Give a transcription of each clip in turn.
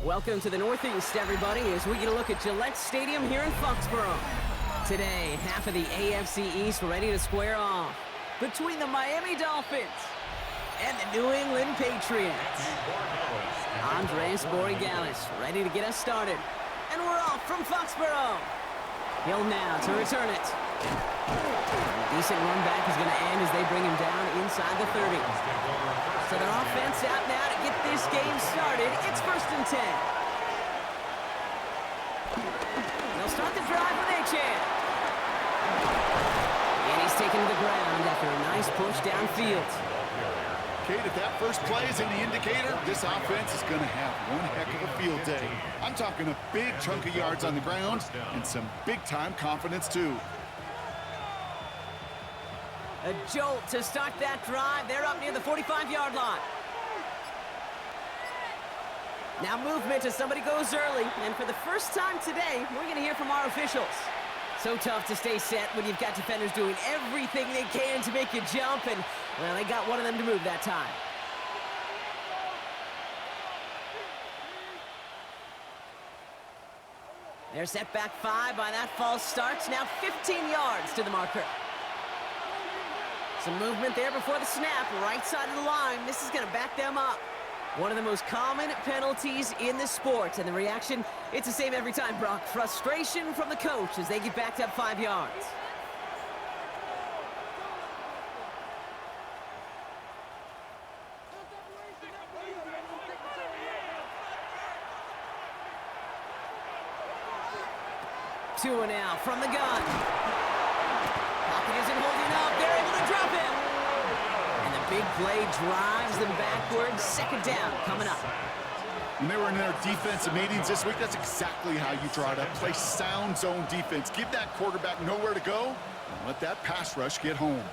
Welcome to the Northeast, everybody, as we get a look at Gillette Stadium here in Foxborough. Today, half of the AFC East ready to square off between the Miami Dolphins and the New England Patriots. Andres Borregales ready to get us started. And we're off from Foxborough. Hill now to return it. A decent run back is going to end as they bring him down inside the 30. So their offense out now to get this game started. It's 1st and 10. They'll start the drive with Achane. And he's taken to the ground after a nice push downfield. Kate, if that first play is any indicator, this offense is going to have one heck of a field day. I'm talking a big chunk of yards on the ground and some big-time confidence, too. A jolt to start that drive. They're up near the 45-yard line. Now movement as somebody goes early. And for the first time today, we're going to hear from our officials. So tough to stay set when you've got defenders doing everything they can to make you jump. And, well, they got one of them to move that time. They're set back 5 by that false start. Now 15 yards to the marker. Some movement there before the snap, right side of the line. This is going to back them up. One of the most common penalties in the sport, and the reaction, it's the same every time, Brock. Frustration from the coach as they get backed up 5 yards. Two and out from the gun. Pocket isn't holding up. They're able to drop him. And the big play drives them backwards. 2nd down coming up. When they were in their defensive meetings this week, that's exactly how you draw it up. Play sound zone defense. Give that quarterback nowhere to go and let that pass rush get home.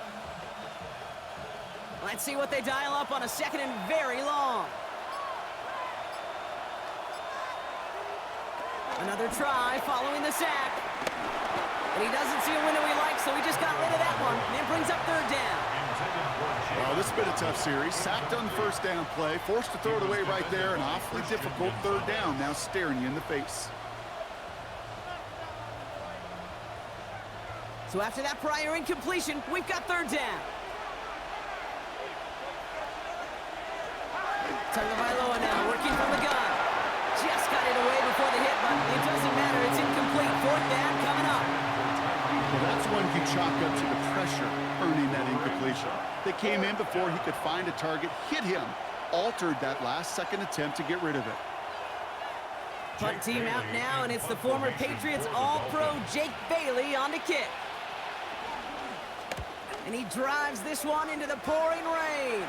Let's see what they dial up on a 2nd and very long. Another try following the sack. And he doesn't see a window he likes, so he just got rid of that one. And it brings up 3rd down. Well, this has been a tough series. Sacked on the 1st down play. Forced to throw it away right there. An awfully difficult 3rd down now staring you in the face. So after that prior incompletion, we've got 3rd down. Tagovailoa now working from the gun. Just got it away before the hit, but it doesn't matter. It's incomplete. 4th down coming up. Well, that's one you chalk up to the pressure earning that incompletion. They came in before he could find a target, hit him, altered that last-second attempt to get rid of it. Punt team out now, and it's the former Patriots All-Pro Jake Bailey on the kick. And he drives this one into the pouring rain.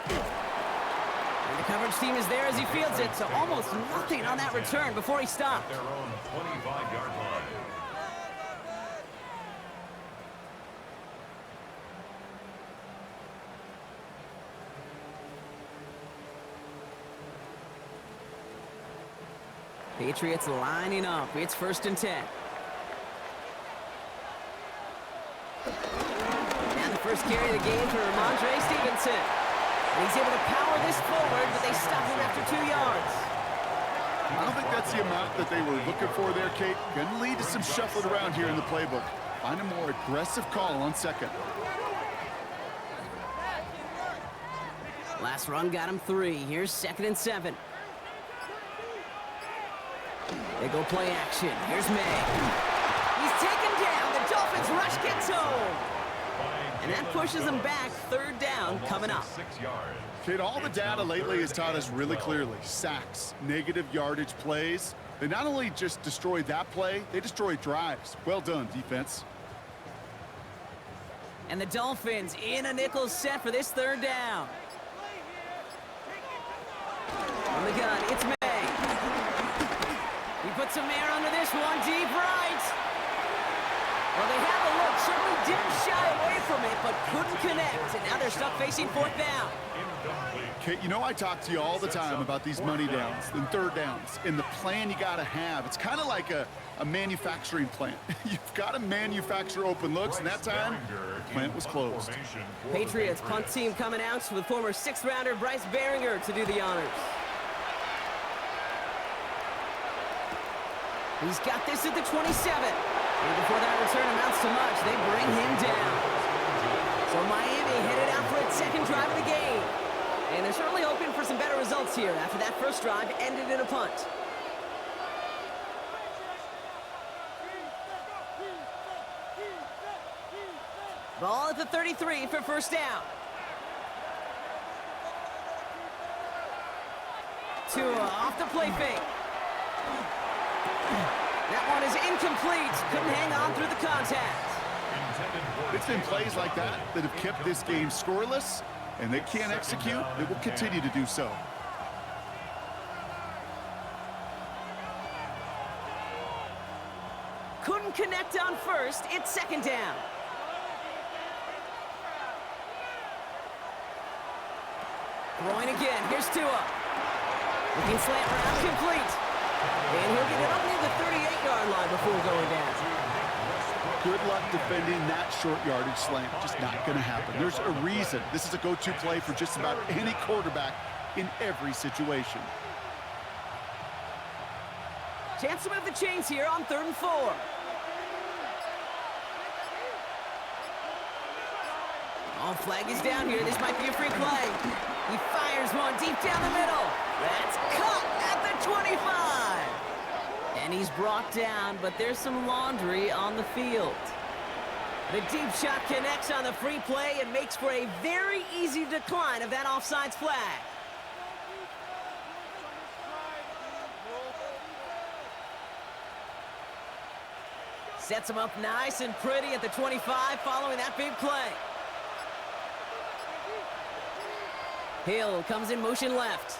And the coverage team is there as he fields it, so almost nothing on that return before he stopped. Their own 25-yard line. Patriots lining up. It's 1st and 10. And the first carry of the game for Ramondre Stevenson. And he's able to power this forward, but they stop him after 2 yards. I don't think that's the amount that they were looking for there, Kate. Going to lead to some shuffling around here in the playbook. Find a more aggressive call on 2nd. Last run got him 3. Here's 2nd and 7. They go play action. Here's May. He's taken down. The Dolphins rush gets home. And that pushes them back. 3rd down coming up. 6 yards. Kate, all the data lately has taught us really clearly. Sacks, negative yardage plays. They not only just destroy that play, they destroy drives. Well done, defense. And the Dolphins in a nickel set for this 3rd down. On the gun, it's May. He puts some air under this one, deep right. Well, they had the look, certainly didn't shy away from it, but couldn't connect. And now they're stuck facing 4th down. Kate, you know I talk to you all the time about these money downs and 3rd downs and the plan you got to have. It's kind of like a manufacturing plant. You've got to manufacture open looks, and that time, the plant was closed. Patriots punt team coming out with former 6th-rounder Bryce Behringer to do the honors. He's got this at the 27. And before that return amounts to much, they bring him down. So Miami headed out for its second drive of the game. And they're certainly hoping for some better results here after that first drive ended in a punt. Ball at the 33 for first down. Tua off the play fake. That one is incomplete. Couldn't hang on through the contact. It's been plays like that that have kept this game scoreless, and they can't execute. They will continue to do so. Couldn't connect on first. It's second down. Throwing again. Here's Tua. Looking slant route, complete. And he'll get it up near the 38-yard line before going down. Good luck defending that short yardage slant. Just not going to happen. There's a reason. This is a go-to play for just about any quarterback in every situation. Chance to move the chains here on 3rd and 4. Oh, flag is down here. This might be a free play. He fires one deep down the middle. That's caught at the 25. And he's brought down, but there's some laundry on the field. The deep shot connects on the free play and makes for a very easy decline of that offsides flag. Sets him up nice and pretty at the 25 following that big play. Hill comes in motion left.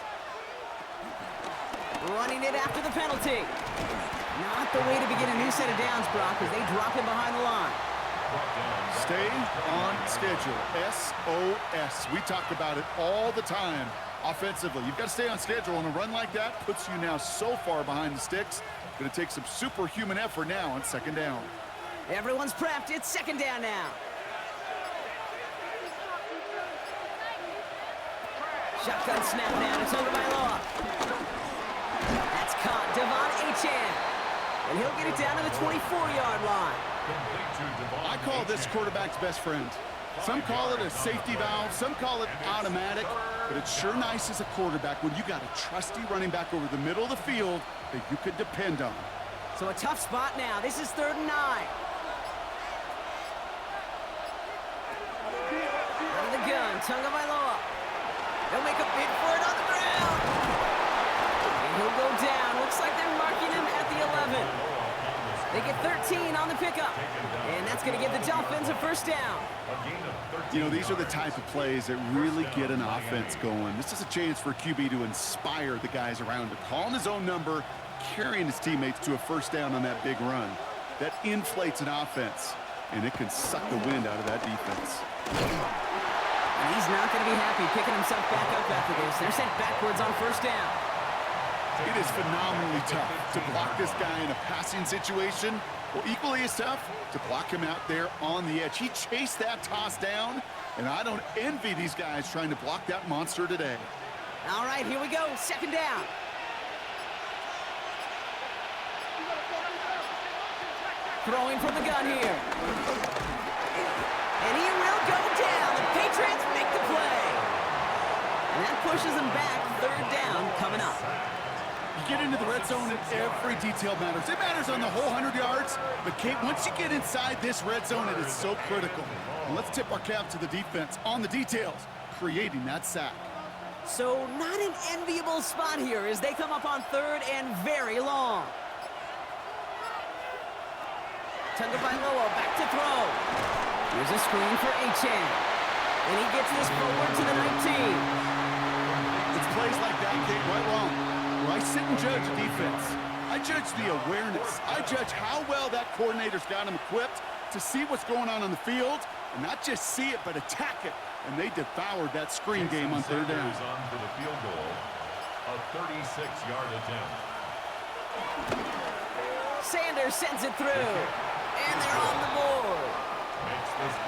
Running it after the penalty. Not the way to begin a new set of downs, Brock, as they drop him behind the line. Stay on schedule. SOS. We talk about it all the time offensively. You've got to stay on schedule, and a run like that puts you now so far behind the sticks. Going to take some superhuman effort now on second down. Everyone's prepped. It's second down now. Shotgun snap now. It's under by law. That's caught. Devon Achane. And he'll get it down to the 24-yard line. I call this quarterback's best friend. Some call it a safety valve. Some call it automatic. But it's sure nice as a quarterback when you got a trusty running back over the middle of the field that you could depend on. So a tough spot now. This is 3rd and 9. Out of the gun. Tunga Bailoa. They'll make a bid for it on the ground. And he'll go down. Looks like they're marking him at the 11. They get 13 on the pickup. And that's going to give the Dolphins a first down. You know, these are the type of plays that really get an offense going. This is a chance for QB to inspire the guys around him. Calling his own number, carrying his teammates to a first down on that big run. That inflates an offense, and it can suck the wind out of that defense. And he's not going to be happy picking himself back up after this. They're sent backwards on first down. It is phenomenally tough to block this guy in a passing situation. Well, equally as tough to block him out there on the edge. He chased that toss down, and I don't envy these guys trying to block that monster today. All right, here we go. Second down. Throwing from the gun here. And he will go down. The Patriots make the play. And that pushes them back. 3rd down coming up. You get into the red zone and every detail matters. It matters on the whole 100 yards, but Kate, once you get inside this red zone, it is so critical. And let's tip our cap to the defense on the details, creating that sack. So not an enviable spot here as they come up on 3rd and very long. Tunga Bailoa back to throw. Here's a screen for Achane. And he gets this forward to the 19. It's plays like that, Kate, right wrong. Where I sit and judge a defense. I judge the awareness. I judge how well that coordinator's got him equipped to see what's going on the field, and not just see it, but attack it. And they devoured that screen game on 3rd down. On for the field goal, a 36-yard attempt. Sanders sends it through, and they're on the board.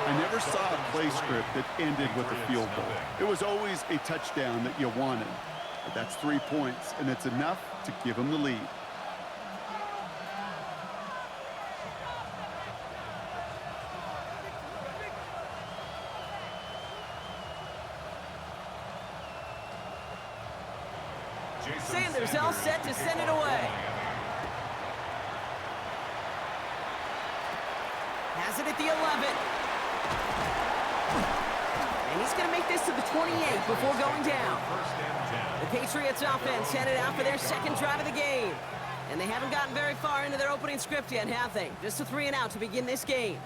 I never saw a play script that ended with a field goal. It was always a touchdown that you wanted. But that's 3 points, and it's enough to give them the lead. Sanders all set to send it away. Has it at the 11. And he's going to make this to the 28 before going down. The Patriots offense headed out for their second drive of the game. And they haven't gotten very far into their opening script yet, have they? Just a 3-and-out to begin this game.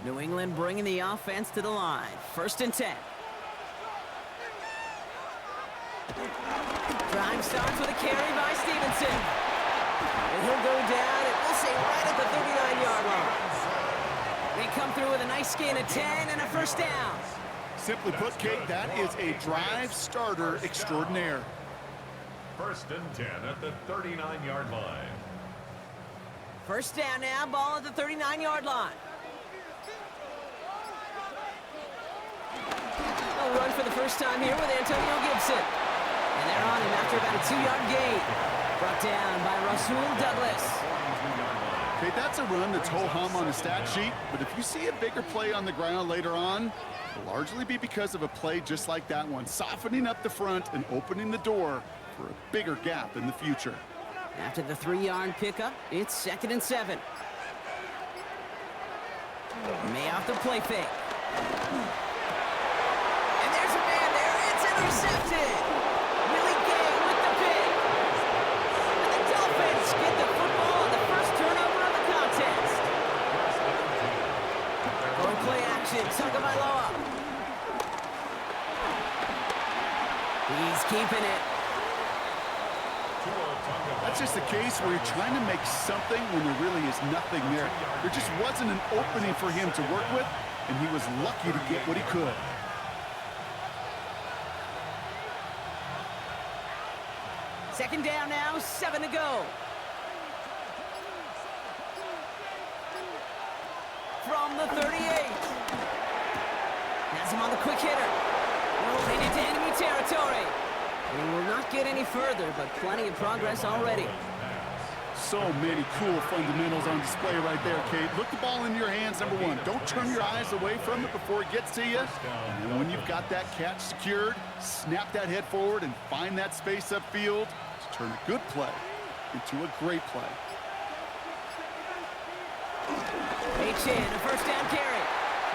New England bringing the offense to the line. 1st and 10. Drive starts with a carry by Stevenson. And he'll go down, and we'll say right at the 39-yard line. They come through with a nice gain of 10 and a 1st down. Simply put, Kate, that is a drive starter extraordinaire. 1st and 10 at the 39-yard line. 1st down now, ball at the 39-yard line. A run for the first time here with Antonio Gibson. And they're on him after about a 2-yard gain. Brought down by Rasul Douglas. Okay, that's a run that's ho-hum on the stat sheet, but if you see a bigger play on the ground later on, it'll largely be because of a play just like that one, softening up the front and opening the door for a bigger gap in the future. After the 3-yard pickup, it's 2nd and 7. May off the play fake. And there's a man there. It's intercepted. Willie Gay with the pick. And the Dolphins get the football on the first turnover of the contest. Full play action. Tagovailoa. He's keeping it. That's just a case where you're trying to make something when there really is nothing there. There just wasn't an opening for him to work with, and he was lucky to get what he could. Second down now, 7 to go. From the 38. Has him on the quick hitter. Rolling into enemy territory. And he will not get any further, but plenty of progress already. So many cool fundamentals on display right there, Kate. Look the ball in your hands, number one. Don't turn your eyes away from it before it gets to you. And then when you've got that catch secured, snap that head forward and find that space upfield to turn a good play into a great play. H.in, a first down carry.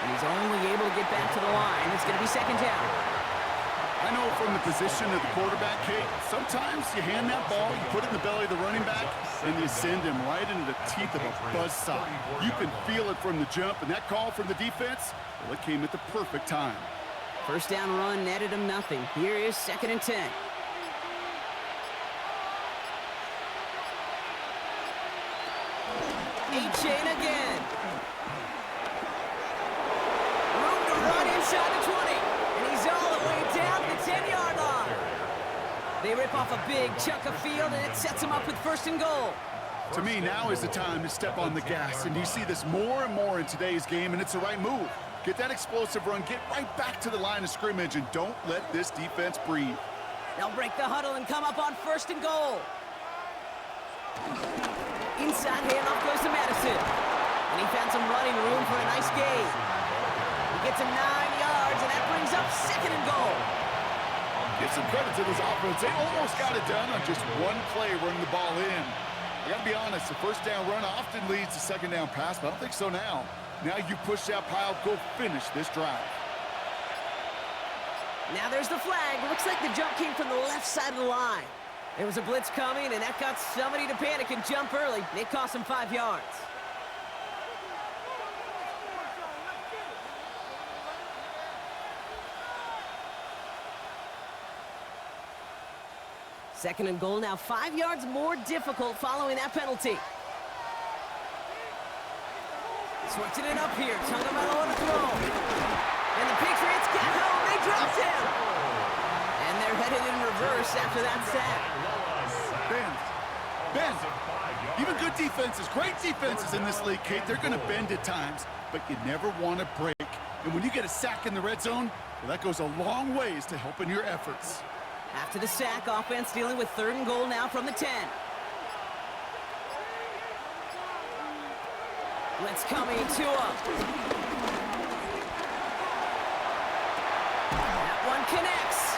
And he's only able to get back to the line. It's going to be 2nd down. I know from the position of the quarterback, Kate, sometimes you hand that ball, you put it in the belly of the running back, and you send him right into the teeth of a buzzsaw. You can feel it from the jump, and that call from the defense, well, it came at the perfect time. First down run netted him nothing. Here is 2nd and 10. H.in again. Room to run inside the 20. And he's all the way down the 10-yard line. They rip off a big chunk of field, and it sets him up with 1st and goal. To me, now is the time to step on the gas, and you see this more and more in today's game, and it's the right move. Get that explosive run, get right back to the line of scrimmage, and don't let this defense breathe. They'll break the huddle and come up on 1st and goal. Inside handoff goes to Madison. And he found some running room for a nice gain. He gets him 9 yards, and that brings up 2nd and goal. Give some credit to this offense. They almost got it done on just one play running the ball in. I got to be honest, the first down run often leads to second down pass, but I don't think so now. Now you push that pile, go finish this drive. Now there's the flag. Looks like the jump came from the left side of the line. There was a blitz coming, and that got somebody to panic and jump early. It cost him 5 yards. Second and goal now, 5 yards more difficult following that penalty. Switching it up here. Tagovailoa to throw. And the Patriots get home. They dropped him. And they're headed in reverse after that sack. Ben, even good defenses, great defenses in this league, Kate, they're going to bend at times, but you never want to break. And when you get a sack in the red zone, well, that goes a long ways to helping your efforts. After the sack, offense dealing with 3rd and goal now from the 10. Blitz coming to him. connects.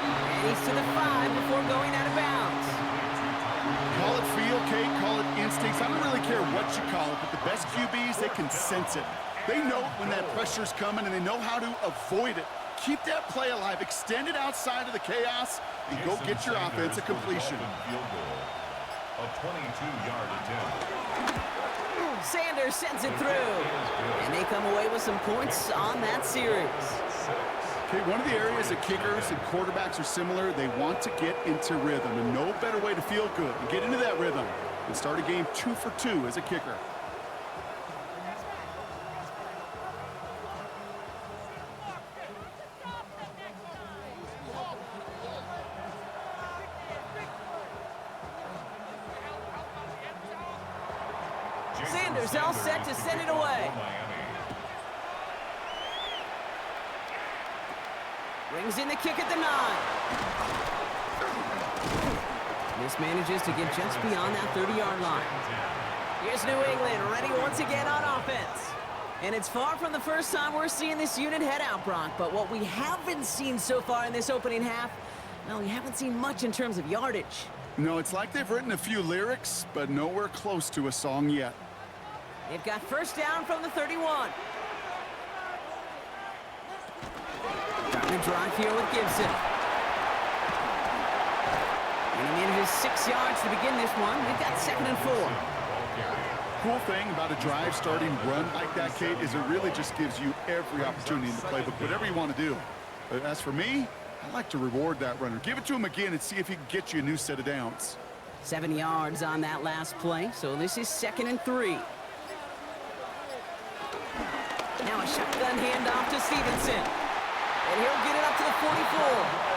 And he's to the 5 before going out of bounds. Call it feel, Kate, call it instincts. I don't really care what you call it, but the best QBs, they can sense it. They know when that pressure's coming, and they know how to avoid it. Keep that play alive. Extend it outside of the chaos, and go get your offense a completion. Field goal. A 22-yard attempt. Sanders sends it through. And they come away with some points on that series. Okay, one of the areas that kickers and quarterbacks are similar, they want to get into rhythm, and no better way to feel good and get into that rhythm and start a game 2 for 2 as a kicker. Sanders all set to send it away. Brings in the kick at the 9. This manages to get just beyond that 30-yard line. Here's New England ready once again on offense. And it's far from the first time we're seeing this unit head out, Brock. But what we haven't seen so far in this opening half, well, we haven't seen much in terms of yardage. No, it's like they've written a few lyrics, but nowhere close to a song yet. They've got first down from the 31. Trying to drive here with Gibson. And he manages 6 yards to begin this one. We've got 2nd and 4. Cool thing about a drive starting run like that, Kate, is it really just gives you every opportunity in the playbook, whatever you want to do. But as for me, I like to reward that runner. Give it to him again and see if he can get you a new set of downs. 7 yards on that last play, so this is 2nd and 3. Now a shotgun handoff to Stevenson. And he'll get it up to the 44.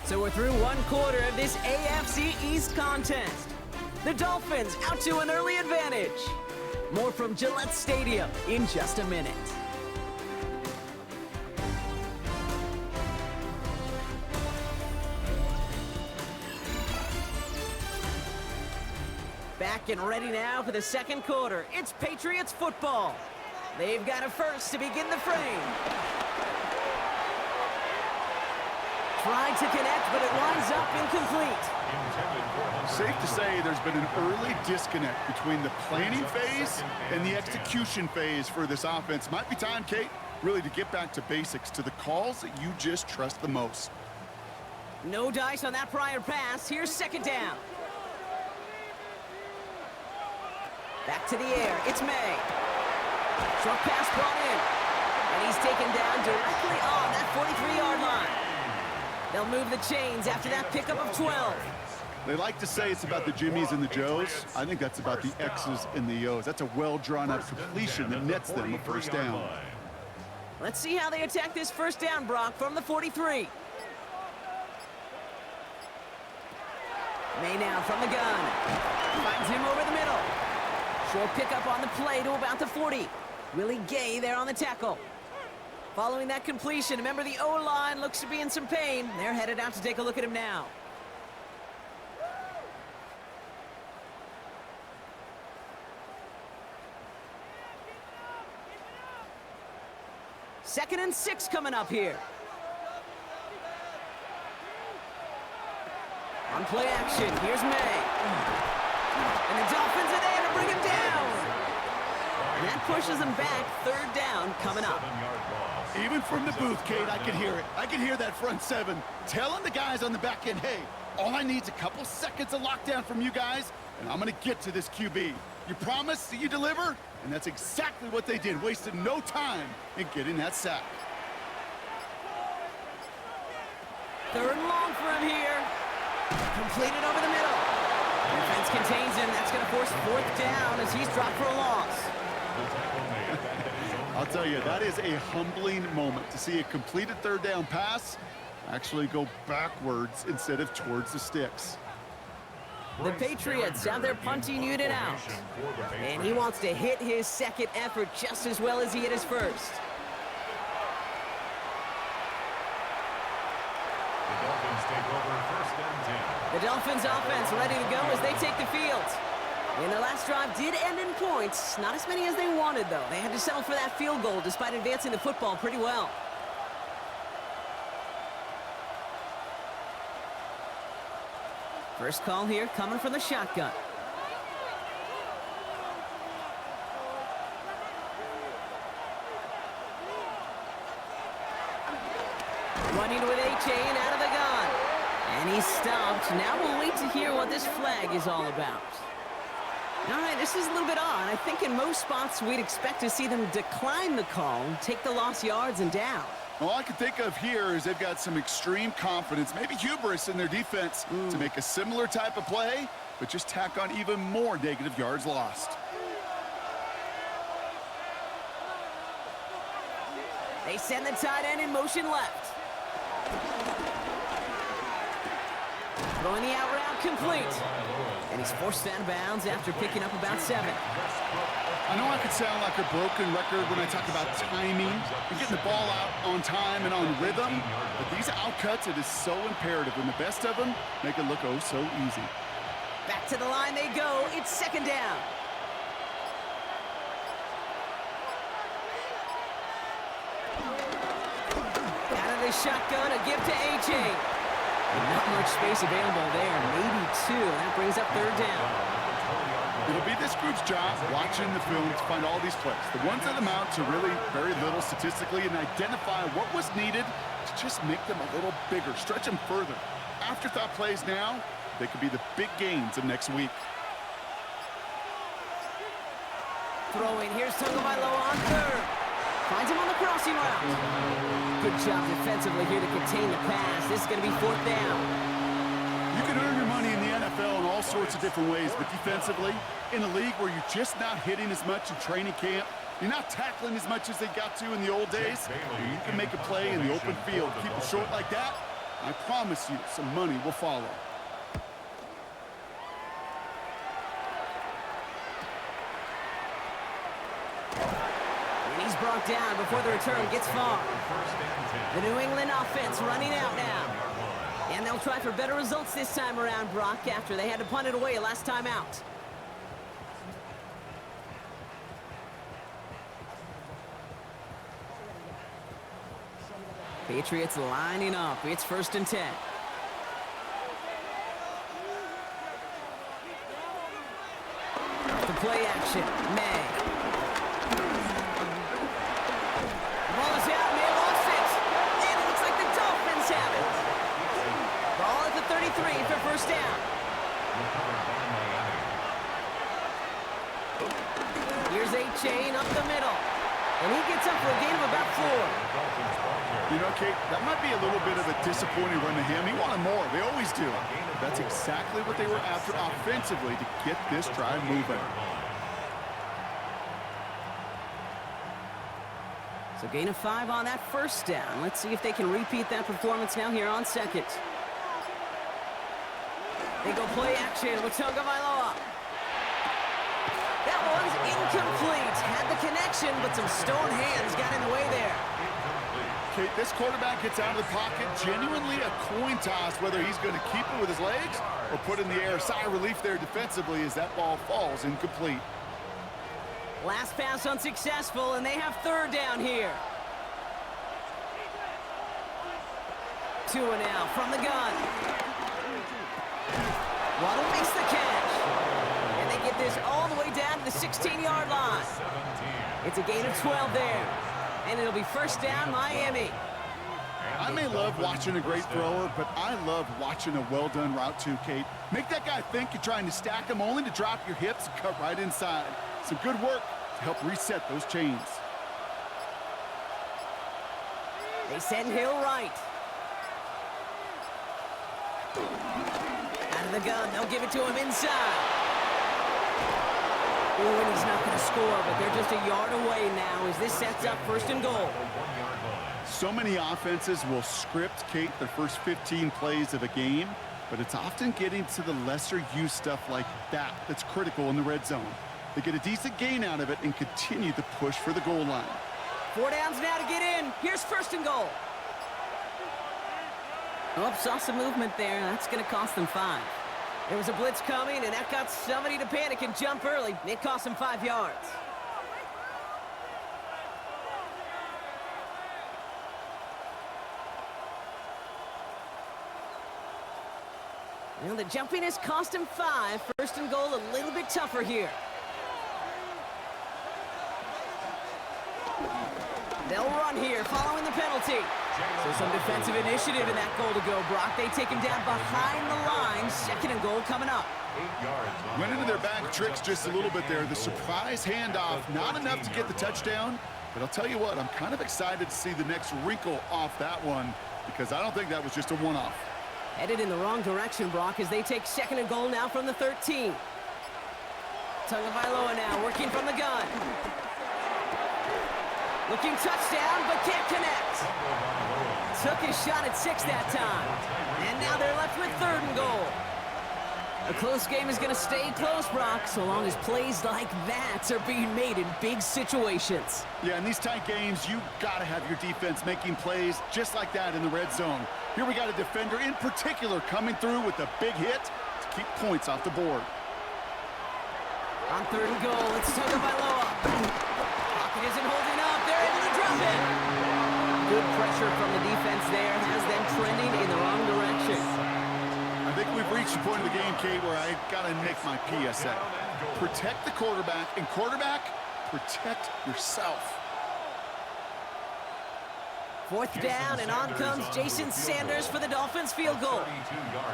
So we're through one quarter of this AFC East contest. The Dolphins out to an early advantage. More from Gillette Stadium in just a minute. Back and ready now for the second quarter. It's Patriots football. They've got a first to begin the frame. Tried to connect, but it winds up incomplete. Safe to say there's been an early disconnect between the planning phase and the execution phase for this offense. Might be time, Kate, really to get back to basics, to the calls that you just trust the most. No dice on that prior pass. Here's 2nd down. Back to the air. It's May. Short pass brought in. And he's taken down directly on that 43-yard line. They'll move the chains after that pickup of 12. They like to say it's about the Jimmies and the Joes. I think that's about the X's and the O's. That's a well-drawn-up completion that nets them a first down. Let's see how they attack this first down, Brock, from the 43. May now from the gun. Finds him over the middle. Short pickup on the play to about the 40. Willie Gay there on the tackle. Following that completion, remember the O-line looks to be in some pain. They're headed out to take a look at him now. Second and 6 coming up here. On play action, here's May. And the Dolphins are there to bring him down. And that pushes them back. 3rd down coming up. Even from the booth, Kate, I can hear it. I can hear that front 7 telling the guys on the back end, hey, all I need is a couple seconds of lockdown from you guys, and I'm going to get to this QB. You promise that you deliver? And that's exactly what they did, wasted no time in getting that sack. 3rd and long for him here. Completed over the middle. Defense contains him. That's going to force 4th down as he's dropped for a loss. I'll tell you, that is a humbling moment to see a completed 3rd down pass actually go backwards instead of towards the sticks. The Patriots have their punting unit out. And he wants to hit his second effort just as well as he hit his first. The Dolphins take over 1st and 10. The Dolphins offense ready to go as they take the field. And their last drive did end in points. Not as many as they wanted, though. They had to settle for that field goal despite advancing the football pretty well. First call here coming from the shotgun. Running with A-Chain out of the gun. And he's stopped. Now we'll wait to hear what this flag is all about. All right, this is a little bit odd. I think in most spots we'd expect to see them decline the call, take the lost yards and down. All I can think of here is they've got some extreme confidence, maybe hubris in their defense to make a similar type of play, but just tack on even more negative yards lost. They send the tight end in motion left. Throwing the out route complete. And he's forced out of bounds after picking up about 7. I know I could sound like a broken record when I talk about timing and getting the ball out on time and on rhythm, but these outcuts, it is so imperative, and the best of them make it look oh so easy. Back to the line they go. It's second down. Out of the shotgun, a give to A-Chain. Not much space available there, maybe 2. That brings up third down. It'll be this group's job watching the film to find all these plays. The ones that amount to really very little statistically and identify what was needed to just make them a little bigger, stretch them further. Afterthought plays now, they could be the big gains of next week. Throwing, here's Tagovailoa on third. Finds him on the crossing route. Good job defensively here to contain the pass. This is going to be fourth down. You can earn your money in the NFL in all sorts of different ways, but defensively, in a league where you're just not hitting as much in training camp, you're not tackling as much as they got to in the old days, you can make a play in the open field. Keep it short like that, I promise you some money will follow. He's brought down before the return gets far. The New England offense running out now. And they'll try for better results this time around, Brock, after they had to punt it away last time out. Patriots lining up. It's 1st and 10. The play action, May. Ball is out, May lost it. And it looks like the Dolphins have it. Ball at the 33 for first down. Here's A-Chain up the middle. And he gets up for a gain of about 4. You know, Kate, that might be a little bit of a disappointing run to him. He wanted more. They always do. That's exactly what they were after offensively to get this drive moving. So gain of 5 on that first down. Let's see if they can repeat that performance now here on second. They go play action with Tagovailoa. That one's incomplete. Had the connection, but some stone hands got in the way there. Kate, this quarterback gets out of the pocket, genuinely a coin toss whether he's going to keep it with his legs or put in the air. Sigh of relief there defensively as that ball falls incomplete. Last pass unsuccessful, and they have third down here. 2 now from the gun. Waddle makes the catch. And they get this all the way down to the 16-yard line. It's a gain of 12 there. And it'll be first down, Miami. I may love watching a great thrower, but I love watching a well-done route too, Kate. Make that guy think you're trying to stack him only to drop your hips and cut right inside. Some good work to help reset those chains. They send Hill right. Out of the gun, they'll give it to him inside. Ooh, and he's not going to score, but they're just a yard away now as this sets up 1st and goal. So many offenses will script, Kate, their first 15 plays of a game, but it's often getting to the lesser use stuff like that that's critical in the red zone. They get a decent gain out of it and continue to push for the goal line. 4 downs now to get in. Here's 1st and goal. Oh, saw some movement there. That's going to cost them 5. There was a blitz coming, and that got somebody to panic and jump early. It cost him 5 yards. Well, the jumpiness cost him 5. First and goal, a little bit tougher here. They'll run here following the penalty. So some defensive initiative in that goal to go, Brock. They take him down behind the line. Second and goal coming up. 8 yards. Went into their bag tricks just a little bit there. The surprise handoff, not enough to get the touchdown. But I'll tell you what, I'm kind of excited to see the next wrinkle off that one because I don't think that was just a one-off. Headed in the wrong direction, Brock, as they take second and goal now from the 13. Tagovailoa now working from the gun. Looking touchdown, but can't connect. Took his shot at 6 that time. And now they're left with third and goal. A close game is going to stay close, Brock, so long as plays like that are being made in big situations. Yeah, in these tight games, you got to have your defense making plays just like that in the red zone. Here we got a defender in particular coming through with a big hit to keep points off the board. On third and goal, it's Tagovailoa. Pocket isn't holding up. They're able to drop it. Good pressure from the defense there has them trending in the wrong direction. I think we've reached the point of the game, Kate, where I got to make my PSA. Protect the quarterback, and quarterback, protect yourself. Fourth down, and on comes Jason Sanders for the Dolphins field goal.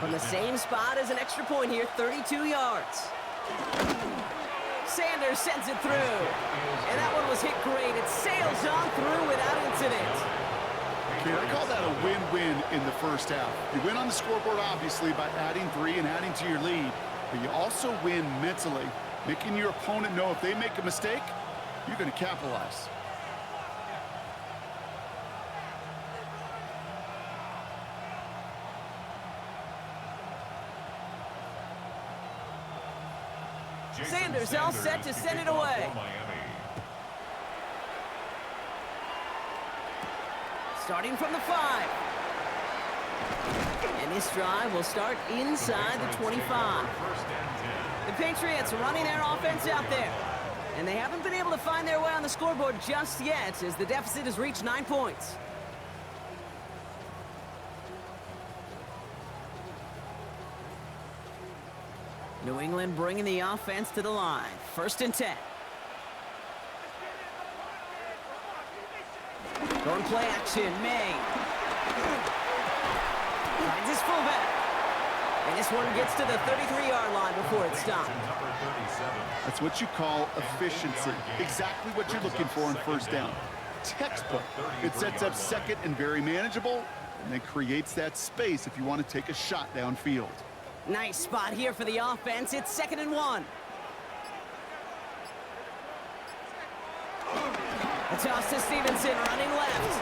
From the same spot as an extra point here, 32 yards. Sanders sends it through. And that one was hit great. It sails on through without incident. Okay, I call that a win-win in the first half. You win on the scoreboard, obviously, by adding 3 and adding to your lead. But you also win mentally, making your opponent know if they make a mistake, you're going to capitalize. Sanders all set to send it away. Starting from the 5. And this drive will start inside the 25. The Patriots running their offense out there. And they haven't been able to find their way on the scoreboard just yet as the deficit has reached 9 points. New England bringing the offense to the line. First and 10. Going play action, May. Finds his fullback. And this one gets to the 33-yard line before it's stopped. That's what you call efficiency. Exactly what you're looking for on first down. Textbook. It sets up second and very manageable, and then creates that space if you want to take a shot downfield. Nice spot here for the offense. It's 2nd and 1. A toss to Stevenson, running left.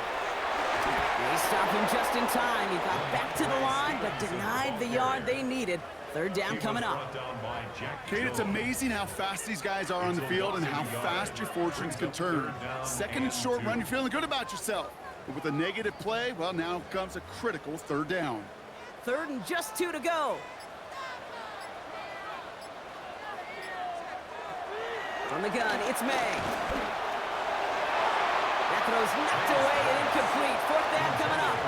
They stopped him just in time. He got back to the line, but denied the yard they needed. Third down coming up. Kate, it's amazing how fast these guys are on the field and how fast your fortunes can turn. Second and short run, you're feeling good about yourself. But with a negative play, well, now comes a critical third down. Third and just 2 to go. From the gun, it's May. That throw's knocked away and incomplete. Fourth down coming up.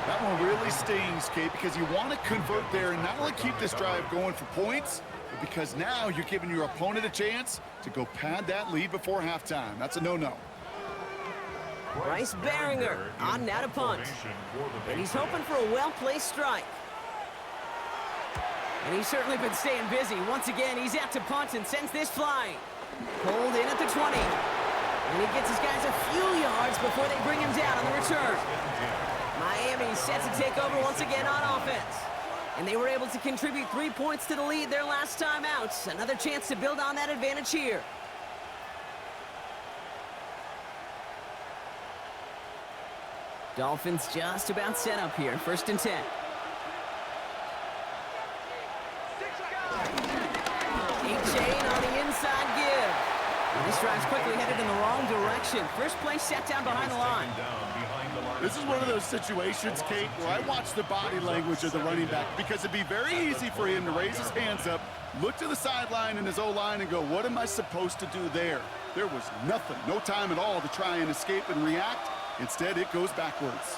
That one really stings, Kate, because you want to convert there and not only keep this drive going for points, but because now you're giving your opponent a chance to go pad that lead before halftime. That's a no-no. Bryce Behringer on now to punt. And he's hoping for a well-placed strike. And he's certainly been staying busy. Once again, he's out to punt and sends this flying. Pulled in at the 20. And he gets his guys a few yards before they bring him down on the return. Miami set to take over once again on offense. And they were able to contribute 3 points to the lead their last time out. Another chance to build on that advantage here. Dolphins just about set up here. First and 10. Chain on the inside give. And this drive's quickly headed in the wrong direction. First play set down behind the line. This is one of those situations, Kate, where I watch the body language of the running back because it'd be very easy for him to raise his hands up, look to the sideline in his O-line and go, what am I supposed to do there? There was nothing, no time at all to try and escape and react. Instead, it goes backwards.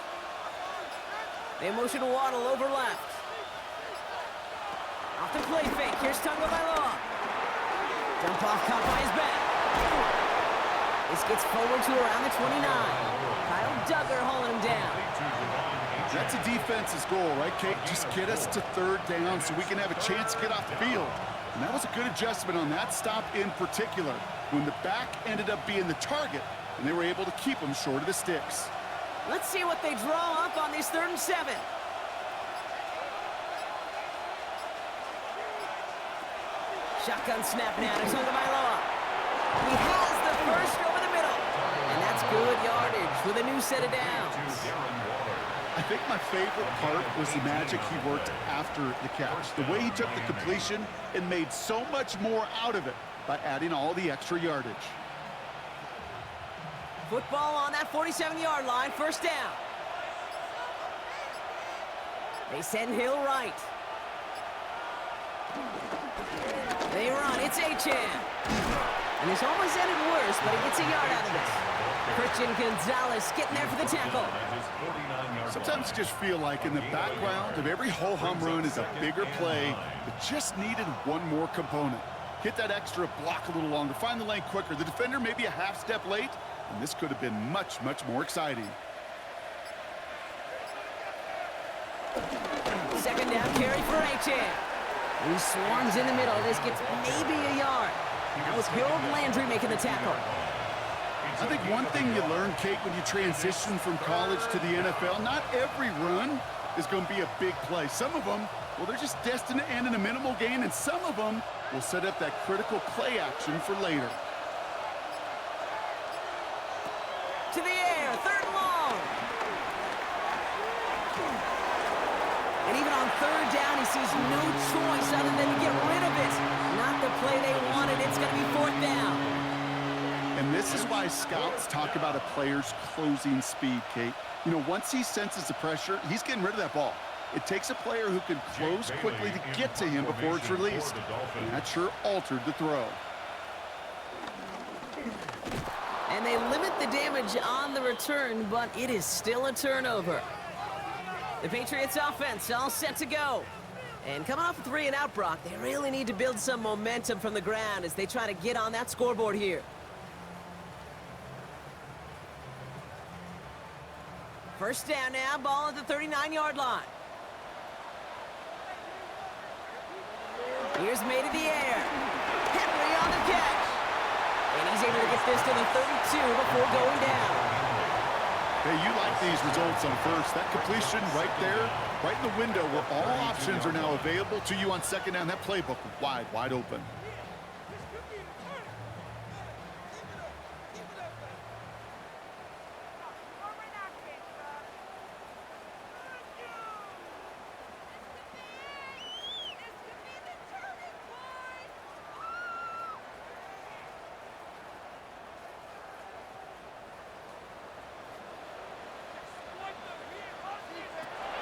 They motion Waddle over left. Off the play fake. Here's Tagovailoa. Dump off, caught by his back. This gets forward to around the 29. Kyle Duggar hauling him down. That's a defense's goal, right, Kate? Just get us to third down so we can have a chance to get off the field. And that was a good adjustment on that stop in particular, when the back ended up being the target, and they were able to keep him short of the sticks. Let's see what they draw up on these 3rd and 7. Shotgun snap now to Tagovailoa. He has the first over the middle. And that's good yardage with a new set of downs. I think my favorite part was the magic he worked after the catch. The way he took the completion and made so much more out of it by adding all the extra yardage. Football on that 47-yard line, 1st down. They send Hill right. They run, it's Achane. And it's almost ended worse, but he gets a yard out of this. Christian Gonzalez getting there for the tackle. Sometimes you just feel like in the background of every ho-hum run is a bigger play that just needed one more component. Hit that extra block a little longer, find the lane quicker. The defender maybe a half step late, and this could have been much, much more exciting. 2nd down carry for Achane. He swarms in the middle. This gets maybe a yard. That was Harold Landry making the tackle. I think one thing you learn, Kate, when you transition from college to the NFL, not every run is going to be a big play. Some of them, well, they're just destined to end in a minimal gain, and some of them will set up that critical play action for later. To the air, 3rd and long. And even on 3rd down, he sees no choice other than to get rid of it. Not the play they wanted. It's going to be 4th down. And this is why scouts talk about a player's closing speed, Kate. You know, once he senses the pressure, he's getting rid of that ball. It takes a player who can close quickly to get to him before it's released. And that sure altered the throw. And they limit the damage on the return, but it is still a turnover. The Patriots offense all set to go. And coming off a 3-and-out, Brock, they really need to build some momentum from the ground as they try to get on that scoreboard here. 1st down now, ball at the 39-yard line. Here's made in the air. Henry on the catch. And he's able to get this to the 32 before going down. Hey, you like these results on 1st. That completion right there, right in the window where all options are now available to you on 2nd down. That playbook wide open.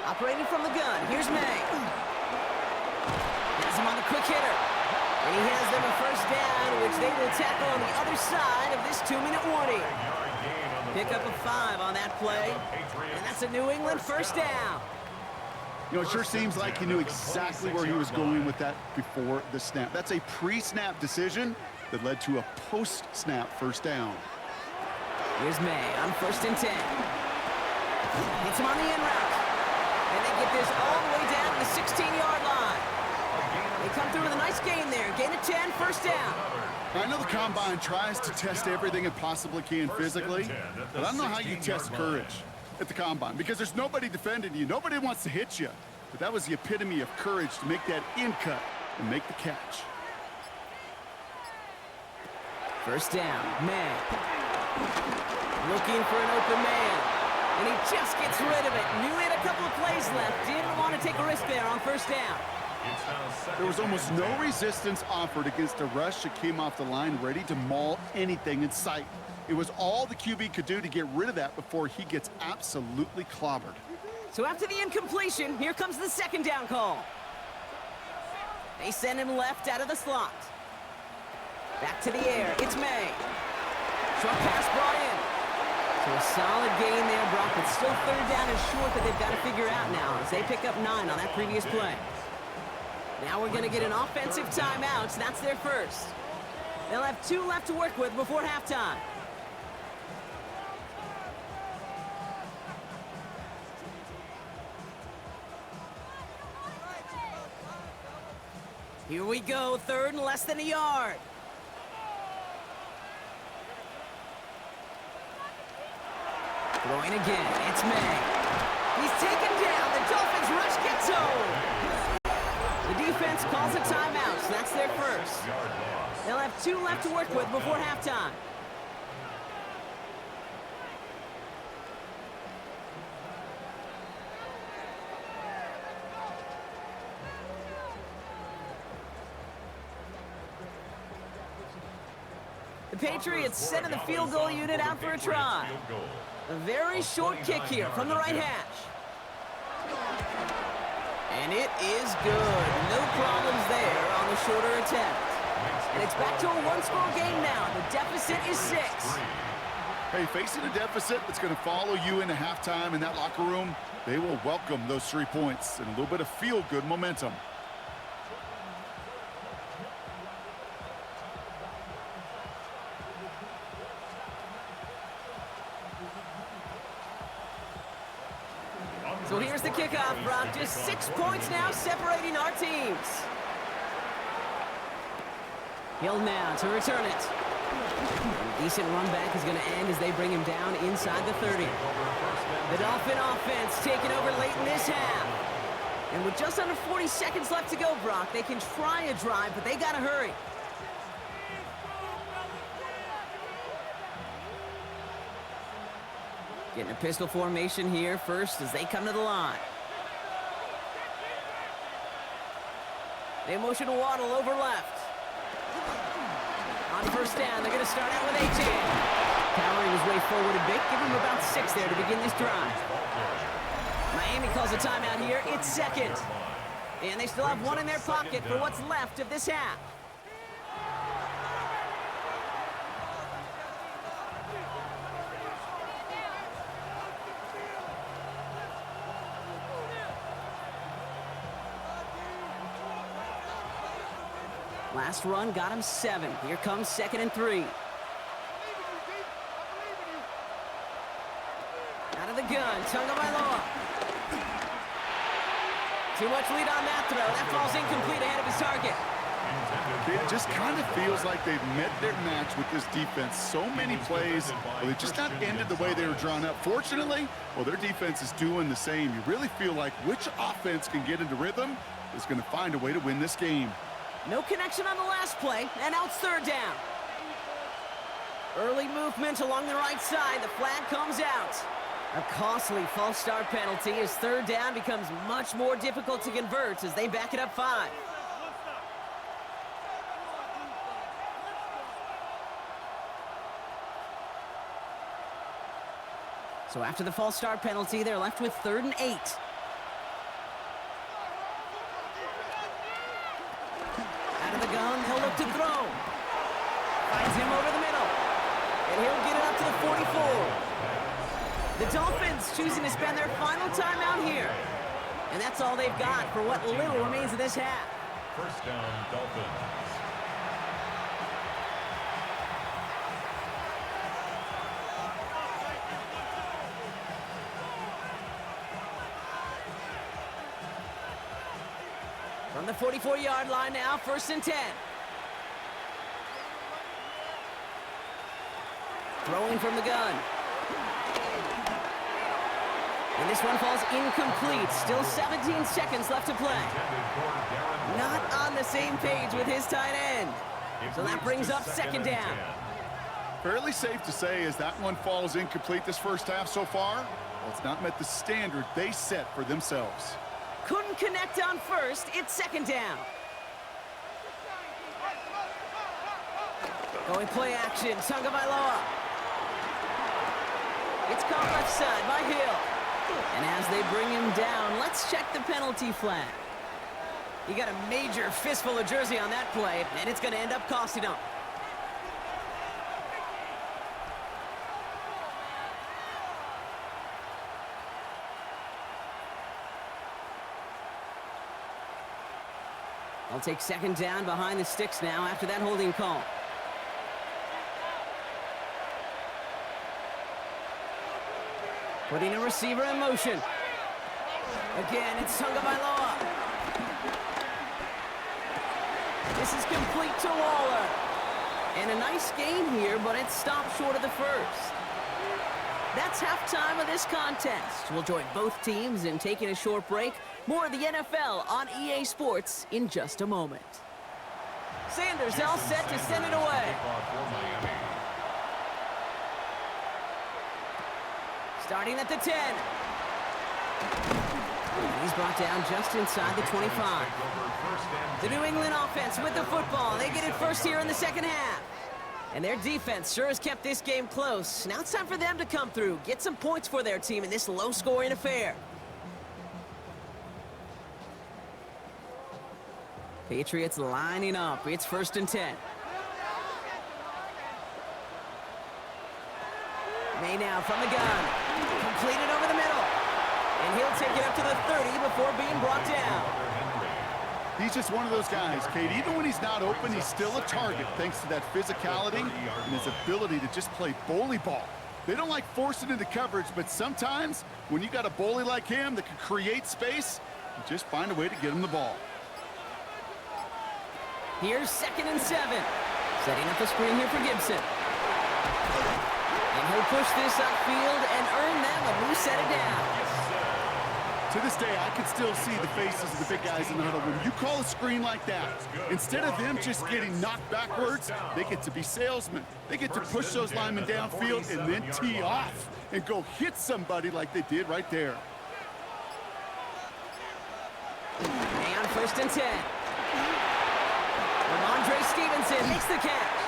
Operating from the gun, here's May. Has him on the quick hitter. And he has them a 1st down, which they will tackle on the other side of this 2-minute warning. Pick up a 5 on that play. And that's a New England 1st down. You know, it sure seems like he knew exactly where he was going with that before the snap. That's a pre-snap decision that led to a post-snap 1st down. Here's May on 1st and 10. Hits him on the in route. And they get this all the way down to the 16-yard line. They come through with a nice gain there. Gain of 10, 1st down. I know the Combine tries to test everything it possibly can physically, but I don't know how you test courage at the Combine because there's nobody defending you. Nobody wants to hit you. But that was the epitome of courage to make that in cut and make the catch. 1st down, May. Looking for an open man. And he just gets rid of it. Knew he had a couple of plays left. Didn't want to take a risk there on 1st down. There was almost no resistance offered against a rush that came off the line ready to maul anything in sight. It was all the QB could do to get rid of that before he gets absolutely clobbered. So after the incompletion, here comes the second down call. They send him left out of the slot. Back to the air. It's May. Short pass brought in. So a solid gain there, Brock, but still third down and short that they've got to figure out now as they pick up 9 on that previous play. Now we're going to get an offensive timeout, so that's their first. They'll have 2 left to work with before halftime. Here we go, third and less than a yard. Throwing again, it's May. He's taken down, the Dolphins rush gets home. The defense calls a timeout, so that's their first. They'll have 2 left to work with before halftime. The Patriots sending the field goal unit out for a try. A very short kick here from the right hash. And it is good. No problems there on the shorter attempt. And it's back to a 1-score game now. The deficit is 6. Hey, facing a deficit that's going to follow you into halftime in that locker room, they will welcome those 3 points and a little bit of feel-good momentum. So here's the kickoff, Brock. Just 6 points now separating our teams. Hill now to return it. A decent run back is going to end as they bring him down inside the 30. The Dolphin offense taking over late in this half. And with just under 40 seconds left to go, Brock, they can try a drive, but they got to hurry. Getting a pistol formation here first as they come to the line. They motion Waddle over left. On first down, they're going to start out with Achane. Powering his way forward a bit. Give him about 6 there to begin this drive. Miami calls a timeout here. It's second. And they still have 1 in their pocket for what's left of this half. Last run got him 7. Here comes 2nd and 3. Out of the gun, Tagovailoa. Too much lead on that throw. That falls incomplete ahead of his target. It just kind of feels like they've met their match with this defense. So many plays, well, they just not ended the way they were drawn up. Fortunately, well, their defense is doing the same. You really feel like which offense can get into rhythm is going to find a way to win this game. No connection on the last play, and now it's third down. Early movement along the right side. The flag comes out. A costly false start penalty as third down becomes much more difficult to convert as they back it up 5. So after the false start penalty, they're left with 3rd and 8. Out of the gun, he'll look to throw. Finds him over the middle. And he'll get it up to the 44. The Dolphins choosing to spend their final timeout here. And that's all they've got for what little remains of this half. First down, Dolphins. From the 44-yard line now, 1st and 10. Throwing from the gun. And this one falls incomplete. Still 17 seconds left to play. Not on the same page with his tight end. So that brings up 2nd down. Fairly safe to say as that one falls incomplete this first half so far, well, it's not met the standard they set for themselves. Couldn't connect on first. It's 2nd down. Going play action. Tagovailoa. It's caught left side by Hill. And as they bring him down, let's check the penalty flag. He got a major fistful of jersey on that play, and it's going to end up costing him. I'll take second down behind the sticks now after that holding call. Putting a receiver in motion. Again, it's Tagovailoa. This is complete to Waller. And a nice gain here, but it stopped short of the first. That's halftime of this contest. We'll join both teams in taking a short break. More of the NFL on EA Sports in just a moment. Sanders all set to send it away. Starting at the 10. He's brought down just inside the 25. The New England offense with the football. They get it first here in the second half. And their defense sure has kept this game close. Now it's time for them to come through, get some points for their team in this low-scoring affair. Patriots lining up. It's 1st and 10. May now from the gun. Completed over the middle. And he'll take it up to the 30 before being brought down. He's just one of those guys, Kate. Even when he's not open, he's still a target thanks to that physicality and his ability to just play bully ball. They don't like forcing into coverage, but sometimes when you got a bully like him that can create space, you just find a way to get him the ball. Here's 2nd and 7. Setting up a screen here for Gibson. And he'll push this upfield and earn them a new set of downs. To this day, I can still see the faces of the big guys in the huddle. When you call a screen like that, instead of them just getting knocked backwards, they get to be salesmen. They get to push those linemen downfield and then tee off and go hit somebody like they did right there. And 1st and 10. Ramondre Stevenson makes the catch.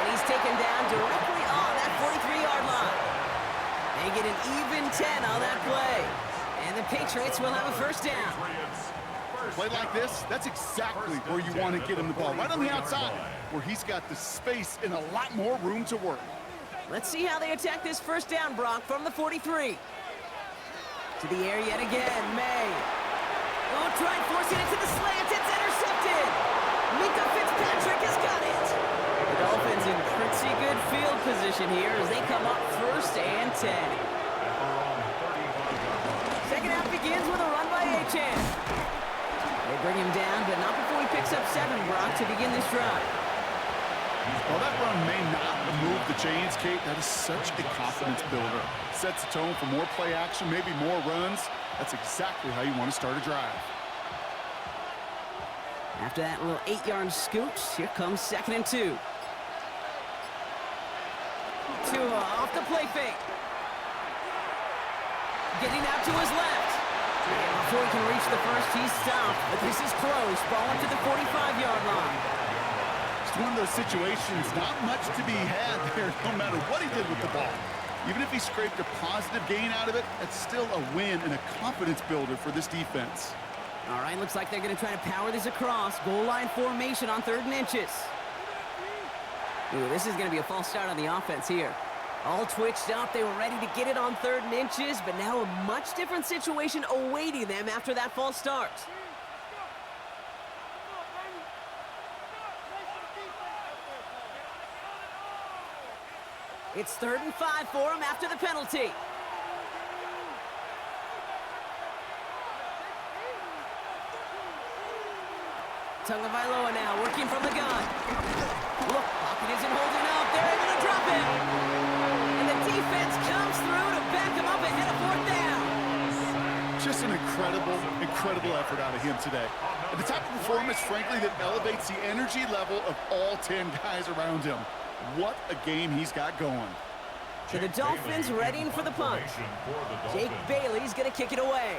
And he's taken down directly on that 43-yard line. They get an even 10 on that play. And the Patriots will have a 1st down. Play like this, that's exactly where you want to get him the ball. Right on the outside, where he's got the space and a lot more room to work. Let's see how they attack this 1st down, Brock, from the 43. To the air yet again, May. Oh, try forcing it to the slant. It's intercepted. Mika Fitzpatrick has got it. The Dolphins in pretty good field position here as they come up 1st and 10. Second half begins with a run by Achane. They bring him down, but not before he picks up 7, Brock, to begin this drive. While that run may not move the chains, Kate, that is such a confidence builder. Sets the tone for more play action, maybe more runs. That's exactly how you want to start a drive. After that little 8-yard scoot, here comes 2nd and 2. Tua off the play fake. Getting out to his left. And before he can reach the first, he's stopped. But this is close. Ball up to the 45-yard line. It's one of those situations, not much to be had there, no matter what he did with the ball. Even if he scraped a positive gain out of it, that's still a win and a confidence builder for this defense. All right, looks like they're going to try to power this across. Goal line formation on 3rd and inches. Ooh, this is going to be a false start on the offense here. All twitched up, they were ready to get it on 3rd and inches, but now a much different situation awaiting them after that false start. It's 3rd and 5 for him after the penalty. Tagovailoa now working from the gun. Look, pocket isn't holding up. They're able to drop him. And the defense comes through to back him up ahead of 4th down. Just an incredible effort out of him today. And the type of performance, frankly, that elevates the energy level of all 10 guys around him. What a game he's got going. To the Dolphins, readying for the punt. Jake Bailey's going to kick it away.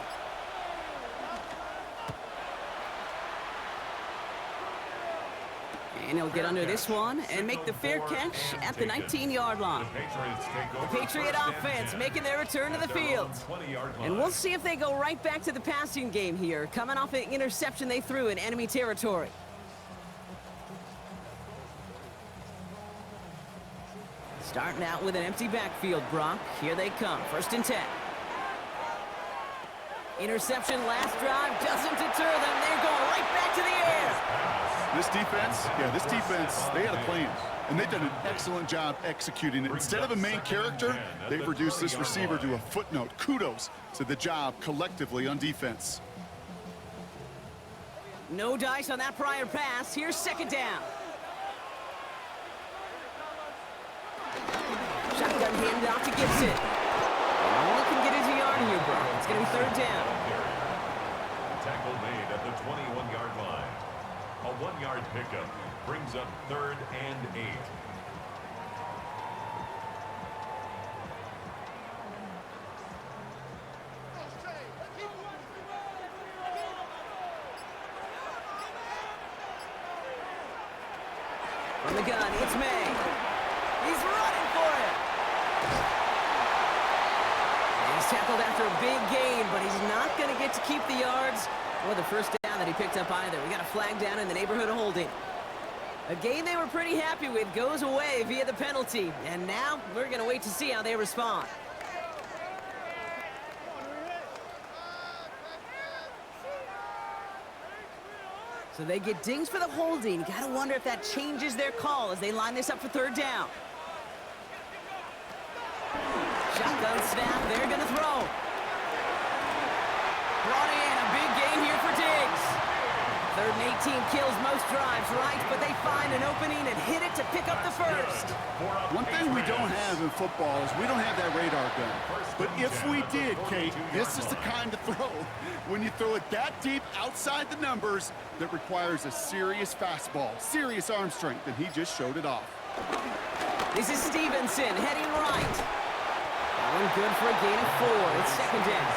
And he'll get under this one and make the fair catch at the 19-yard line. The Patriot offense making their return to the field. And we'll see if they go right back to the passing game here, coming off an interception they threw in enemy territory. Starting out with an empty backfield, Brock. Here they come, 1st and 10. Interception last drive doesn't deter them. They're going right back to the air. This defense, they had a plan. And they've done an excellent job executing it. Instead of a main character, they've reduced this receiver to a footnote. Kudos to the job collectively on defense. No dice on that prior pass. Here's 2nd down. Shotgun hand off to Gibson. All can get is a yard here, bro. It's going to be 3rd down. Tackle made at the 21-yard line. A 1-yard pickup brings up 3rd and 8. From the gun, it's May. He's running for it. He's tackled after a big gain, but he's not going to get to keep the yards or the 1st down that he picked up either. We got a flag down in the neighborhood of holding. A gain they were pretty happy with goes away via the penalty. And now we're going to wait to see how they respond. So they get dings for the holding. Got to wonder if that changes their call as they line this up for 3rd down. Shotgun snap. They're going to throw. Brought in a big gain here for Diggs. 3rd and 18 kills most drives, right? But they find an opening and hit it to pick up the 1st. One thing we don't have in football is we don't have that radar gun. But if we did, Kate, this is the kind of throw. When you throw it that deep outside the numbers, that requires a serious fastball, serious arm strength, and he just showed it off. This is Stevenson heading right. That one good for a gain of 4. It's 2nd down.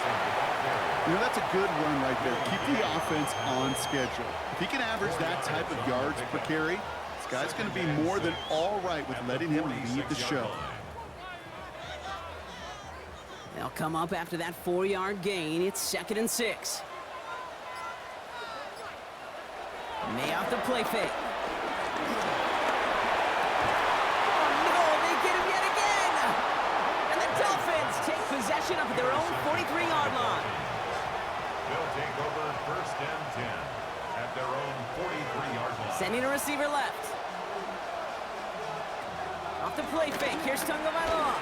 You know, that's a good run right there. Keep the offense on schedule. If he can average that type of yards per carry, this guy's going to be more than all right with letting him lead the show. They'll come up after that 4-yard gain. It's 2nd and 6. May off the play fake. Oh, no, they get him yet again. And the Dolphins take possession of their own 43-yard line. They'll take over 1st and 10 at their own 43-yard line. Sending a receiver left. Off the play fake. Here's Tagovailoa.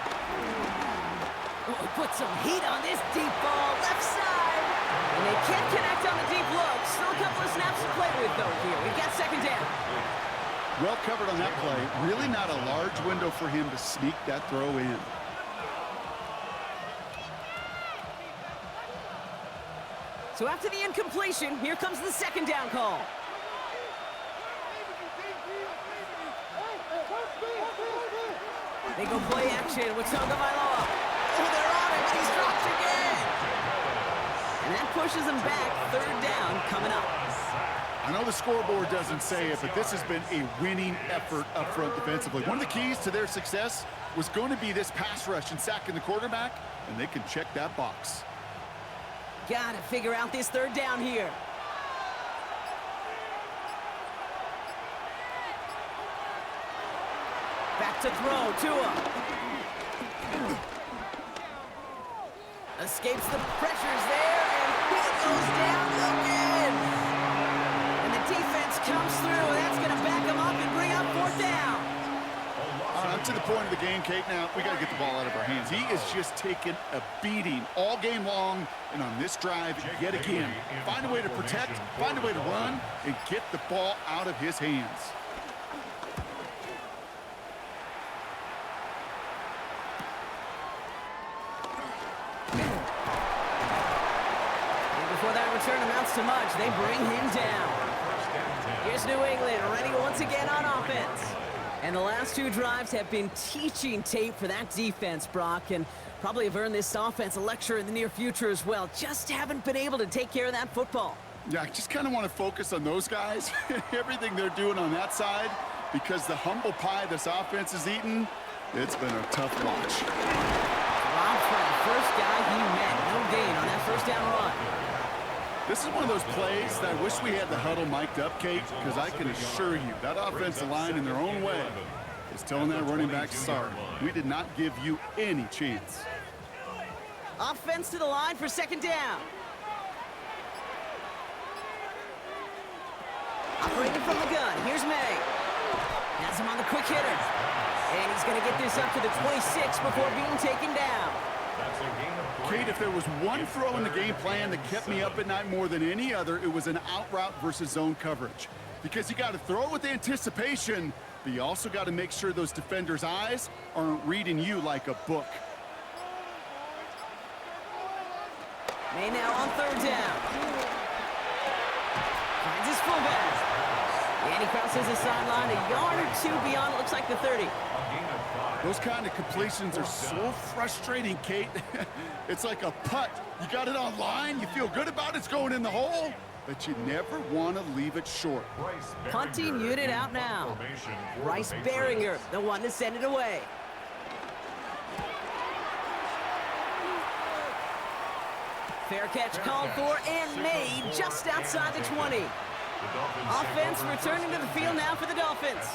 Oh, put some heat on this deep ball. Left side. And they can't connect on the deep look. Still a couple of snaps to play with, though, here. We've got 2nd down. Well covered on that play. Really not a large window for him to sneak that throw in. So after the incompletion, here comes the 2nd down call. They go play action with Tagovailoa. Oh, they're on him, and he's dropped again. And that pushes them back. 3rd down coming up. I know the scoreboard doesn't say it, but this has been a winning effort up front defensively. One of the keys to their success was going to be this pass rush and sacking the quarterback, and they can check that box. Gotta figure out this 3rd down here. Back to throw, Tua. Escapes the pressures there, and he goes down again. And the defense comes through, and that's gonna back him up and bring up 4th down. Up to the point of the game, Kate, now we got to get the ball out of our hands. He is just taking a beating all game long, and on this drive, yet again, find a way to protect, find a way to run, and get the ball out of his hands. And before that return amounts to much, they bring him down. Here's New England, ready once again on offense. And the last 2 drives have been teaching tape for that defense, Brock, and probably have earned this offense a lecture in the near future as well. Just haven't been able to take care of that football. Yeah, I just kind of want to focus on those guys, everything they're doing on that side, because the humble pie this offense is eating, it's been a tough watch. Dropped for the first guy he met. No gain on that first down run. This is one of those plays that I wish we had the huddle mic'd up, Kate, because I can assure you that offensive line in their own way is telling that running back, sorry, we did not give you any chance. Offense to the line for second down. Operating from the gun, here's May. Has him on the quick hitter. And he's going to get this up to the 26 before being taken down. Kate, if there was one throw in the game plan that kept me up at night more than any other, it was an out route versus zone coverage. Because you got to throw with anticipation, but you also got to make sure those defenders' eyes aren't reading you like a book. May now on third down. Finds his fullback. And he crosses the sideline a yard or two beyond, it looks like the 30. Those kind of completions are so frustrating, Kate. It's like a putt. You got it on line, you feel good about it's going in the hole, but you never want to leave it short. Punting unit out now. Bryce Behringer, the one to send it away. Fair catch called for and made just outside the 20. Offense returning to the field now for the Dolphins.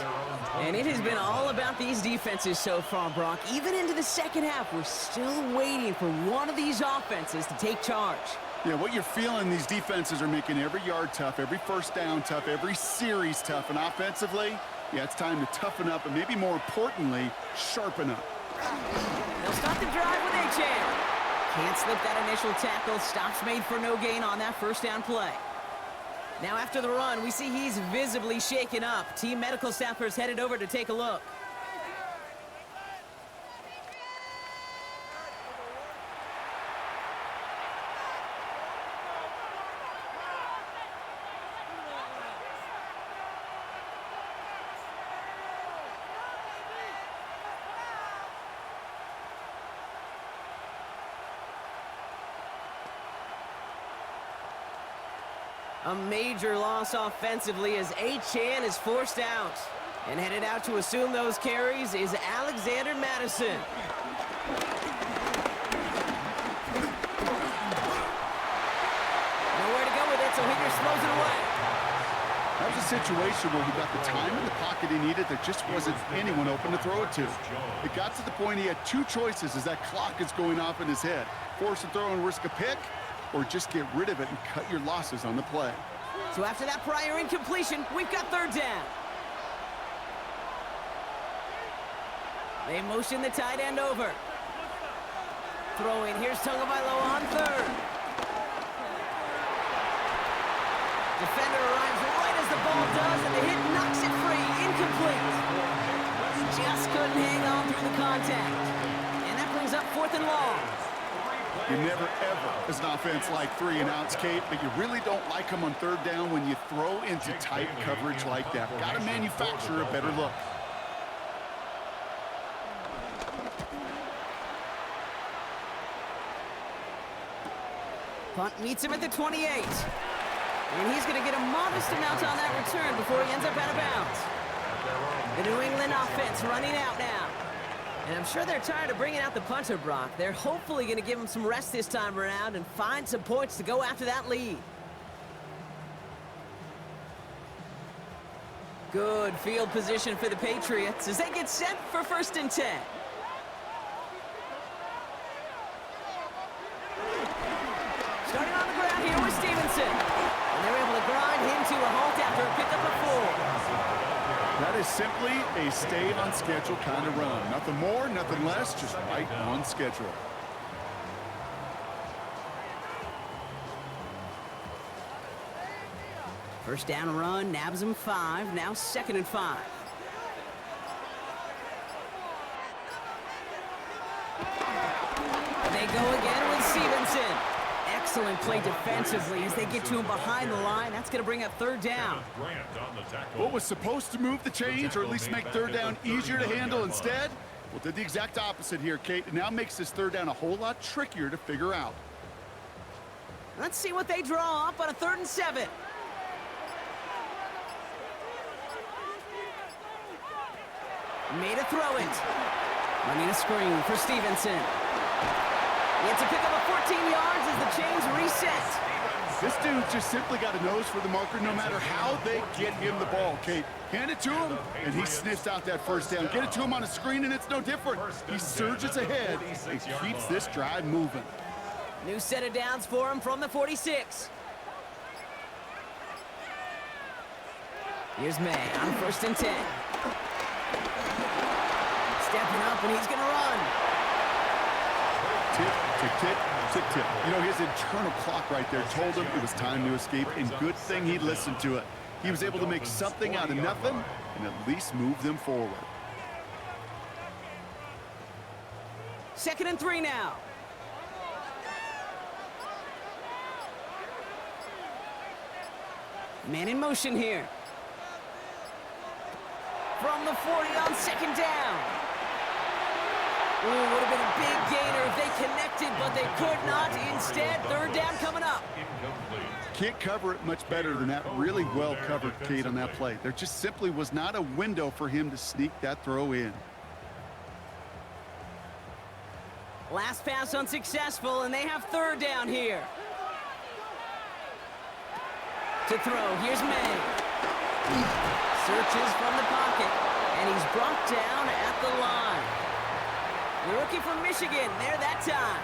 And it has been all about these defenses so far, Brock. Even into the second half, we're still waiting for one of these offenses to take charge. Yeah, what you're feeling, these defenses are making every yard tough, every first down tough, every series tough. And offensively, yeah, it's time to toughen up and maybe more importantly, sharpen up. They'll start the drive with Achane. Can't slip that initial tackle. Stops made for no gain on that first down play. Now after the run, we see he's visibly shaken up. Team medical staffers headed over to take a look. A major loss offensively as Achane is forced out. And headed out to assume those carries is Alexander Madison. Nowhere to go with it, so Higgins throws it away. That was a situation where he got the time in the pocket he needed. There just wasn't anyone open to throw it to. It got to the point he had two choices as that clock is going off in his head. Force a throw and risk a pick, or just get rid of it and cut your losses on the play. So after that prior incompletion, we've got third down. They motion the tight end over. Throwing, here's Tagovailoa on third. Defender arrives right as the ball does, and the hit knocks it free, incomplete. Just couldn't hang on through the contact. And that brings up 4th and long. You never, ever, as an offense, like 3 and outs, Kate, but you really don't like them on third down when you throw into tight coverage like that. Got to manufacture a better look. Punt meets him at the 28. And he's going to get a modest amount on that return before he ends up out of bounds. The New England offense running out now. And I'm sure they're tired of bringing out the punter, Brock. They're hopefully going to give him some rest this time around and find some points to go after that lead. Good field position for the Patriots as they get set for 1st and 10. Starting on the ground here with Stevenson. And they're able to grind him to a halt after a pickup of 4. That is simply a stay on schedule kind of run. Nothing more, nothing less, just right on schedule. First down run, nabs him 5, now 2nd and 5. They go again with Stevenson. Excellent play defensively as they get to him behind the line. That's going to bring up 3rd down. What was supposed to move the chains or at least make 3rd down easier to handle instead? Well, did the exact opposite here, Kate. It now makes this 3rd down a whole lot trickier to figure out. Let's see what they draw up on a 3rd and 7. Made a throw it. Running a screen for Stevenson. He had to pick up a 14 yards as the chains reset. This dude's just simply got a nose for the marker no matter how they get him the ball, Kate. Hand it to him, and he sniffs out that first down. Get it to him on a screen, and it's no different. He surges ahead and keeps this drive moving. New set of downs for him from the 46. Here's May on 1st and 10. Stepping up, and he's going to run. Tick, tick, tick, tick, tick. You know, his internal clock right there told him it was time to escape, and good thing he listened to it. He was able to make something out of nothing and at least move them forward. 2nd and 3 now. Man in motion here. From the 40 on 2nd down. Ooh, would have been a big gainer if they connected, but they could not. Instead, 3rd down coming up. Can't cover it much better than that. Really well covered, Kate, on that play. There just simply was not a window for him to sneak that throw in. Last pass unsuccessful, and they have 3rd down here. To throw, here's May. Searches from the pocket, and he's brought down at the line. The rookie from Michigan, there that time.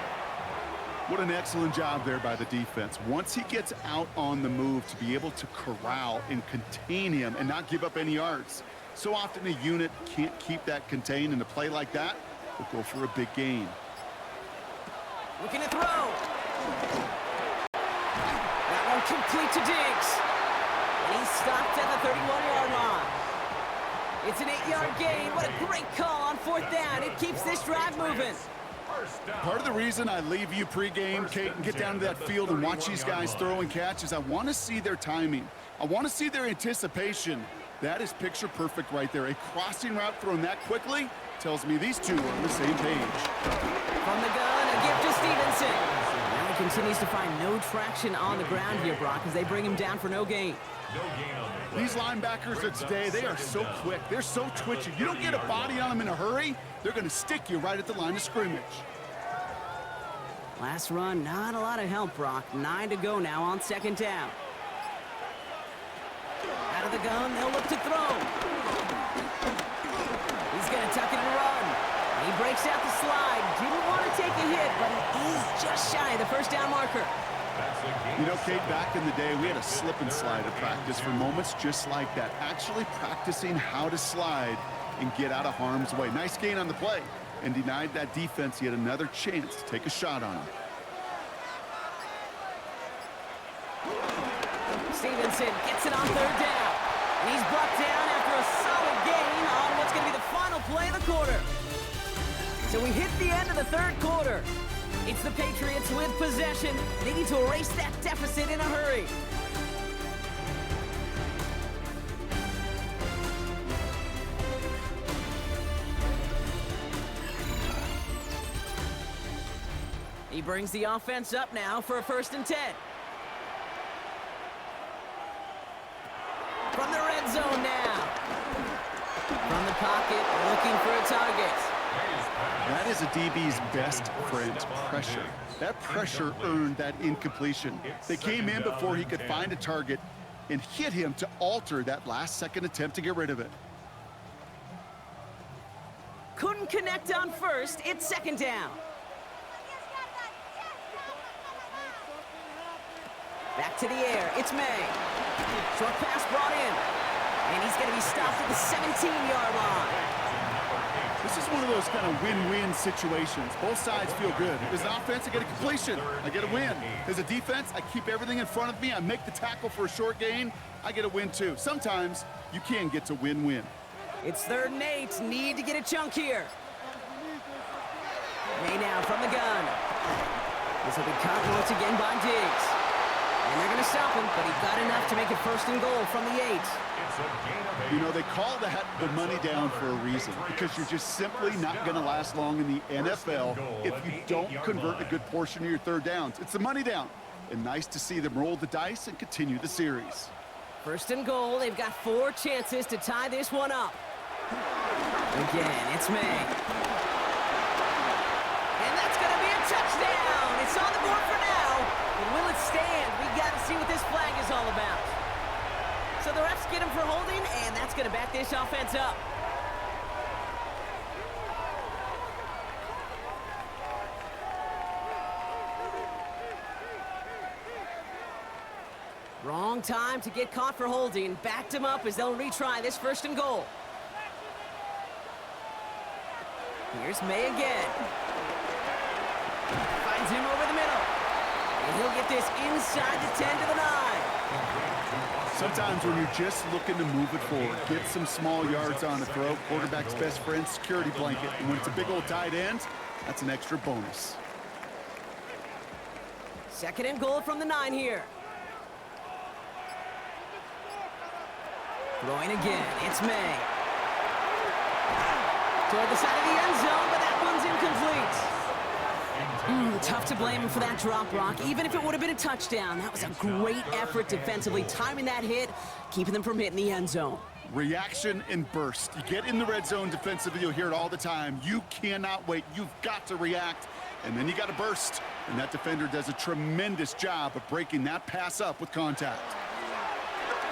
What an excellent job there by the defense. Once he gets out on the move, to be able to corral and contain him and not give up any yards. So often a unit can't keep that contained, and a play like that will go for a big gain. Looking to throw. That one complete to Diggs. And he's stopped at the 31-yard line. It's an 8-yard gain. What a great call on 4th down. It keeps this drive moving. Part of the reason I leave you pregame, Kate, and get down to that field and watch these guys throw and catch is I want to see their timing. I want to see their anticipation. That is picture perfect right there. A crossing route thrown that quickly tells me these two are on the same page. From the gun, a gift to Stevenson. Now he continues to find no traction on the ground here, Brock, as they bring him down for no gain. These linebackers of today, they are so quick. They're so twitchy. You don't get a body on them in a hurry, they're going to stick you right at the line of scrimmage. Last run, not a lot of help, Brock. 9 to go now on 2nd down. Out of the gun, they'll look to throw. He's going to tuck it and run. He breaks out the slide. Didn't want to take a hit, but he is just shy of the 1st down marker. You know, Kate, back in the day, we had a slip and slide at practice for moments just like that. Actually practicing how to slide and get out of harm's way. Nice gain on the play, and denied that defense yet another chance to take a shot on him. Stevenson gets it on 3rd down. And he's brought down after a solid gain on what's going to be the final play of the quarter. So we hit the end of the 3rd quarter. It's the Patriots with possession. They need to erase that deficit in a hurry. He brings the offense up now for a 1st and 10. From the red zone now. From the pocket, looking for a target. That is a DB's best friend, pressure. That pressure earned that incompletion. They came in before he could find a target and hit him to alter that last-second attempt to get rid of it. Couldn't connect on 1st. It's 2nd down. Back to the air. It's May. Short pass brought in. And he's going to be stopped at the 17-yard line. This is one of those kind of win-win situations. Both sides feel good. As an offense, I get a completion. I get a win. As a defense, I keep everything in front of me. I make the tackle for a short gain. I get a win, too. Sometimes you can get to win-win. It's 3rd and 8. Need to get a chunk here. May now from the gun. This will be caught once again by Diggs. And they're going to stop him, but he got enough to make it 1st and goal from the 8. You know, they call that the money down for a reason, because you're just simply not going to last long in the NFL if you don't convert a good portion of your 3rd downs. It's the money down. and nice to see them roll the dice and continue the series. First and goal, they've got 4 chances to tie this one up. Again, it's May. And that's going to be a touchdown. It's on the board for now. But will it stand? We got to see what this flag is all about. So the refs get him for holding, and that's going to back this offense up. Wrong time to get caught for holding. Backed him up as they'll retry this first and goal. Here's May again. Finds him over the middle. And he'll get this inside the 10 to the 9. Sometimes when you're just looking to move it forward, get some small yards on the throw, quarterback's best friend, security blanket. And when it's a big old tight end, that's an extra bonus. Second and goal from the 9 here. Throwing again, it's May. Toward the side of the end zone, but that one's incomplete. Tough to blame him for that drop, Brock. Even if it would have been a touchdown, that was a great effort defensively, timing that hit, keeping them from hitting the end zone. Reaction and burst. You get in the red zone defensively, you'll hear it all the time. You cannot wait. You've got to react, and then you got to burst. And that defender does a tremendous job of breaking that pass up with contact.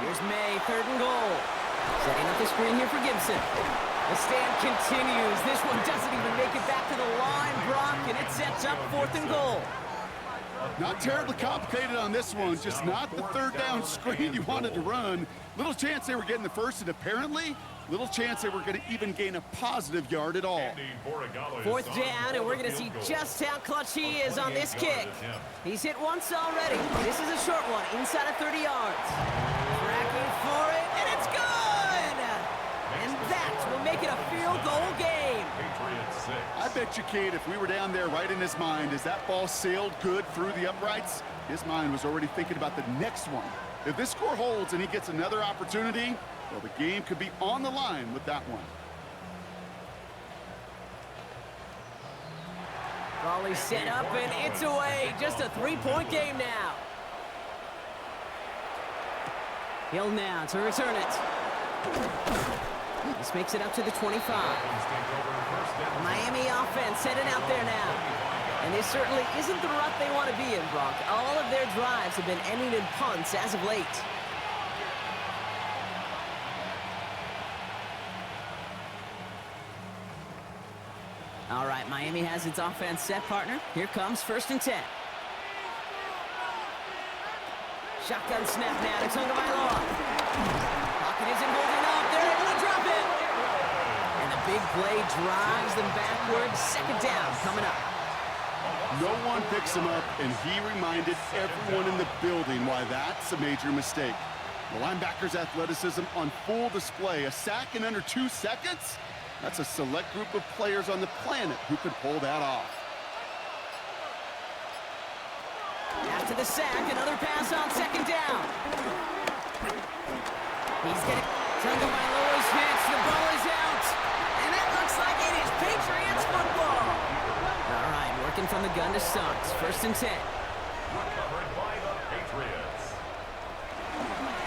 Here's May, third and goal. Setting up the screen here for Gibson. The stand continues. This one doesn't even make it back to the line, Brock, and it sets up fourth and goal. Not terribly complicated on this one, just not the third down screen you wanted to run. Little chance they were getting the first, and apparently, little chance they were going to even gain a positive yard at all. Fourth down, and we're going to see just how clutch he is on this kick. He's hit once already. This is a short one, inside of 30 yards. Tracking for it, and it's good! And that will make it a field goal game. I bet you, Kate, if we were down there right in his mind, as that ball sailed good through the uprights, his mind was already thinking about the next one. If this score holds and he gets another opportunity, well, the game could be on the line with that one. Volley set up, and it's away. Just a 3-point game now. Hill now to return it. This makes it up to the 25. Miami offense heading out there now. And this certainly isn't the rut they want to be in, Brock. All of their drives have been ending in punts as of late. All right, Miami has its offense set, partner. Here comes first and 10. Shotgun snap now to Tagovailoa. Pocket isn't holding up. They're able to drop it. And the big play drives them backwards. Second down coming up. No one picks him up, and he reminded everyone in the building why that's a major mistake. The linebacker's athleticism on full display. A sack in under 2 seconds? That's a select group of players on the planet who could pull that off. After the sack, another pass on second down. He's getting Tagovailoa's hits. The ball is out. And that looks like it is Patriots football. All right, working from the gun to Suggs. First and 10. Recovered by the Patriots.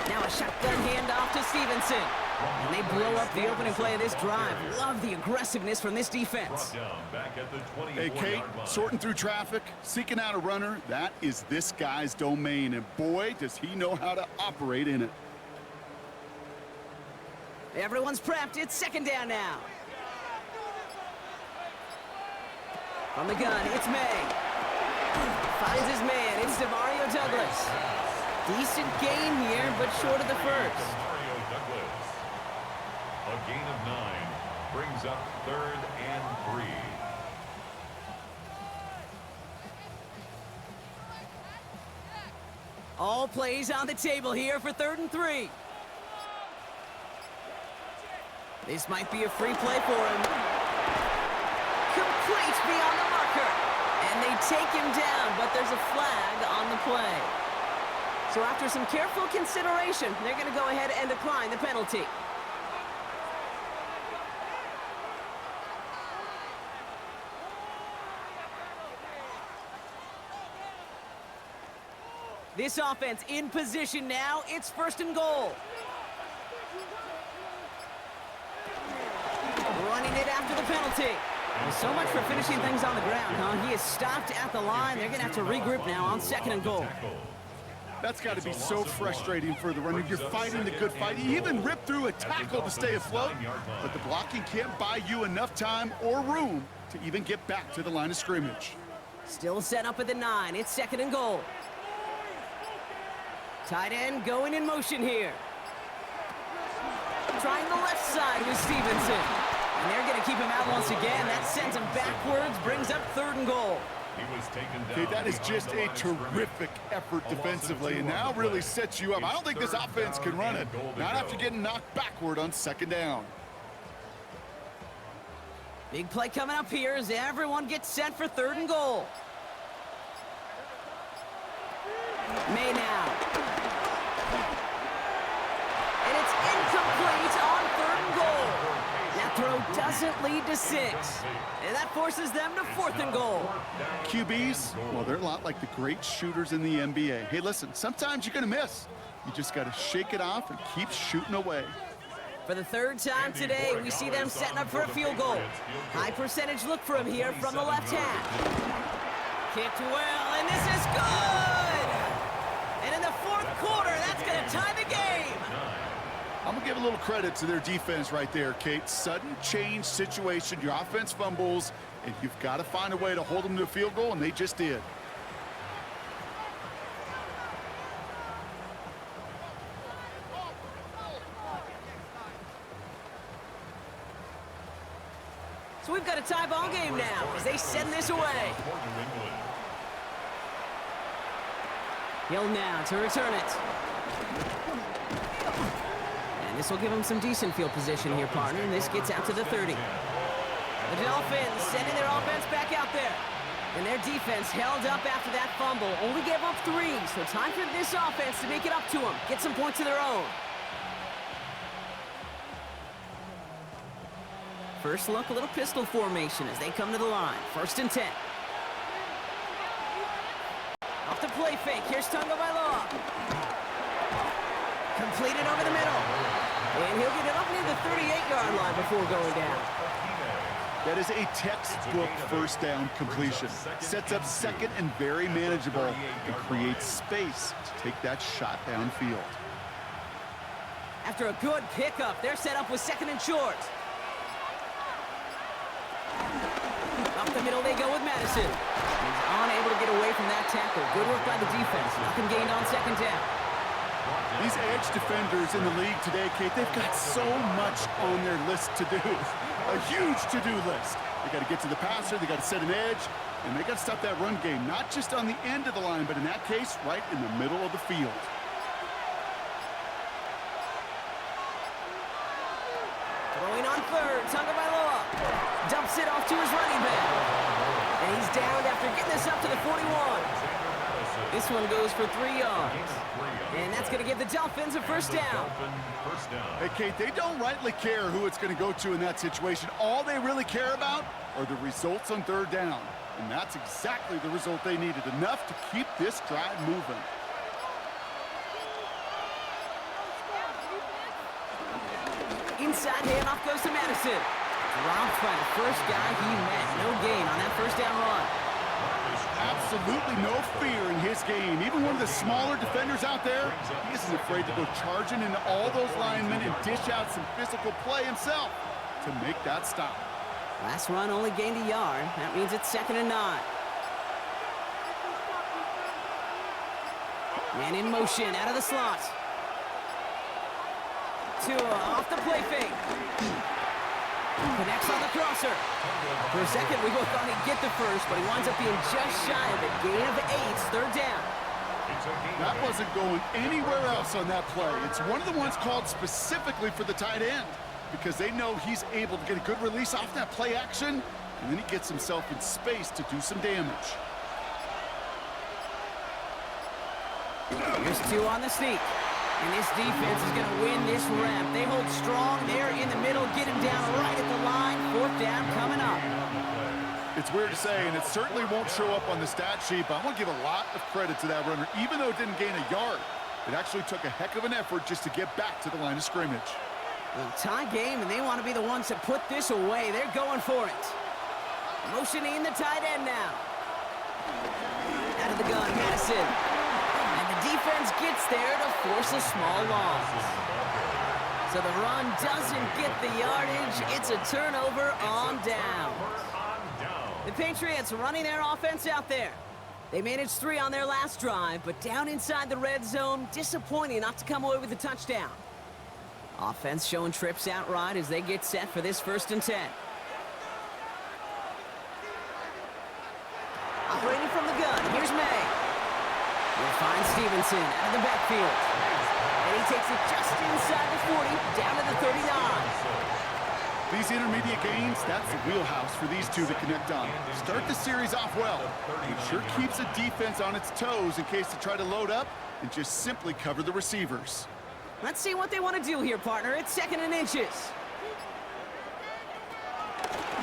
Now a shotgun handoff to Stevenson. And they blow up the opening play of this drive. Love the aggressiveness from this defense. Hey, Kate, sorting through traffic, seeking out a runner, that is this guy's domain. And boy, does he know how to operate in it. Everyone's prepped. It's second down now. From the gun, it's May. Finds his man. It's Demario Douglas. Decent gain here, but short of the first. A gain of 9 brings up third and 3. All plays on the table here for third and 3. This might be a free play for him. Complete beyond the marker. And they take him down, but there's a flag on the play. So after some careful consideration, they're going to go ahead and decline the penalty. This offense in position now. It's 1st and goal. Running it after the penalty. Well, so much for finishing things on the ground, huh? He is stopped at the line. They're going to have to regroup now on 2nd and goal. That's got to be so frustrating for the runner. You're fighting the good fight. You even rip through a tackle to stay afloat, but the blocking can't buy you enough time or room to even get back to the line of scrimmage. Still set up at the 9. It's 2nd and goal. Tight end going in motion here. Trying the left side with Stevenson. And they're going to keep him out once again. That sends him backwards, brings up 3rd and goal. Okay, that is just a terrific effort defensively, and now really sets you up. I don't think this offense can run it, not after getting knocked backward on 2nd down. Big play coming up here as everyone gets set for 3rd and goal. May now. And it's incomplete on 3rd and goal. That throw doesn't lead to 6. And that forces them to 4th and goal. QBs, well, they're a lot like the great shooters in the NBA. Hey, listen, sometimes you're going to miss. You just got to shake it off and keep shooting away. For the 3rd time today, we see them setting up for a field goal. High percentage look for him here from the left half. Kicked well, and this is good! And in the 4th quarter, that's going to tie the game. I'm going to give a little credit to their defense right there, Kate. Sudden change situation, your offense fumbles, and you've got to find a way to hold them to a field goal, and they just did. So we've got a tie ball game now as they send this away. Hill now to return it. And this will give them some decent field position here, partner. And this gets out to the 30. The Dolphins sending their offense back out there. And their defense held up after that fumble. Only gave up 3. So time for this offense to make it up to them. Get some points of their own. First look, a little pistol formation as they come to the line. 1st and 10. Off the play fake. Here's Tagovailoa. Completed over the middle. And he'll get it up near the 38-yard line before going down. That is a textbook 1st down completion. Sets up 2nd and very manageable and creates space to take that shot downfield. After a good pickup, they're set up with 2nd and short. Up the middle they go with Madison. He's unable to get away from that tackle. Good work by the defense. Nothing gained on 2nd down. These edge defenders in the league today, Kate, they've got so much on their list to do. A huge to-do list. They got to get to the passer, they got to set an edge, and they got to stop that run game, not just on the end of the line, but in that case, right in the middle of the field. Throwing on 3rd, Tagovailoa dumps it off to his running back. And he's down after getting this up to the 41. This one goes for 3 yards. And that's going to give the Dolphins a 1st down. Hey, Kate, they don't rightly care who it's going to go to in that situation. All they really care about are the results on 3rd down. And that's exactly the result they needed, enough to keep this drive moving. Inside handoff goes to Madison. Dropped by the first guy he met. No gain on that 1st down run. Absolutely no fear in his game. Even one of the smaller defenders out there, he isn't afraid to go charging into all those linemen and dish out some physical play himself to make that stop. Last run only gained a yard. That means it's 2nd and 9. And in motion out of the slot. Tua off the play fake. Connects on the crosser. For a second, we both thought he'd get the first, but he winds up being just shy of it. Gain of 8, 3rd down. That wasn't going anywhere else on that play. It's one of the ones called specifically for the tight end because they know he's able to get a good release off that play action, and then he gets himself in space to do some damage. Here's 2 on the sneak. And this defense is going to win this rep. They hold strong there in the middle, get him down right at the line. 4th down coming up. It's weird to say, and it certainly won't show up on the stat sheet, but I want to give a lot of credit to that runner. Even though it didn't gain a yard, it actually took a heck of an effort just to get back to the line of scrimmage. Well, tie game, and they want to be the ones that put this away. They're going for it. Motioning the tight end now. Out of the gun, Madison. And the defense gets there to force a small loss. So the run doesn't get the yardage. It's a turnover on down. The Patriots running their offense out there. They managed 3 on their last drive, but down inside the red zone, disappointing not to come away with a touchdown. Offense showing trips out right as they get set for this 1st and 10. Operating from the gun, here's May. We'll find Stevenson out of the backfield. And he takes it just inside the 40, down to the 39. These intermediate gains, that's the wheelhouse for these two to connect on. Start the series off well. It sure keeps the defense on its toes in case they try to load up and just simply cover the receivers. Let's see what they want to do here, partner. It's 2nd and inches.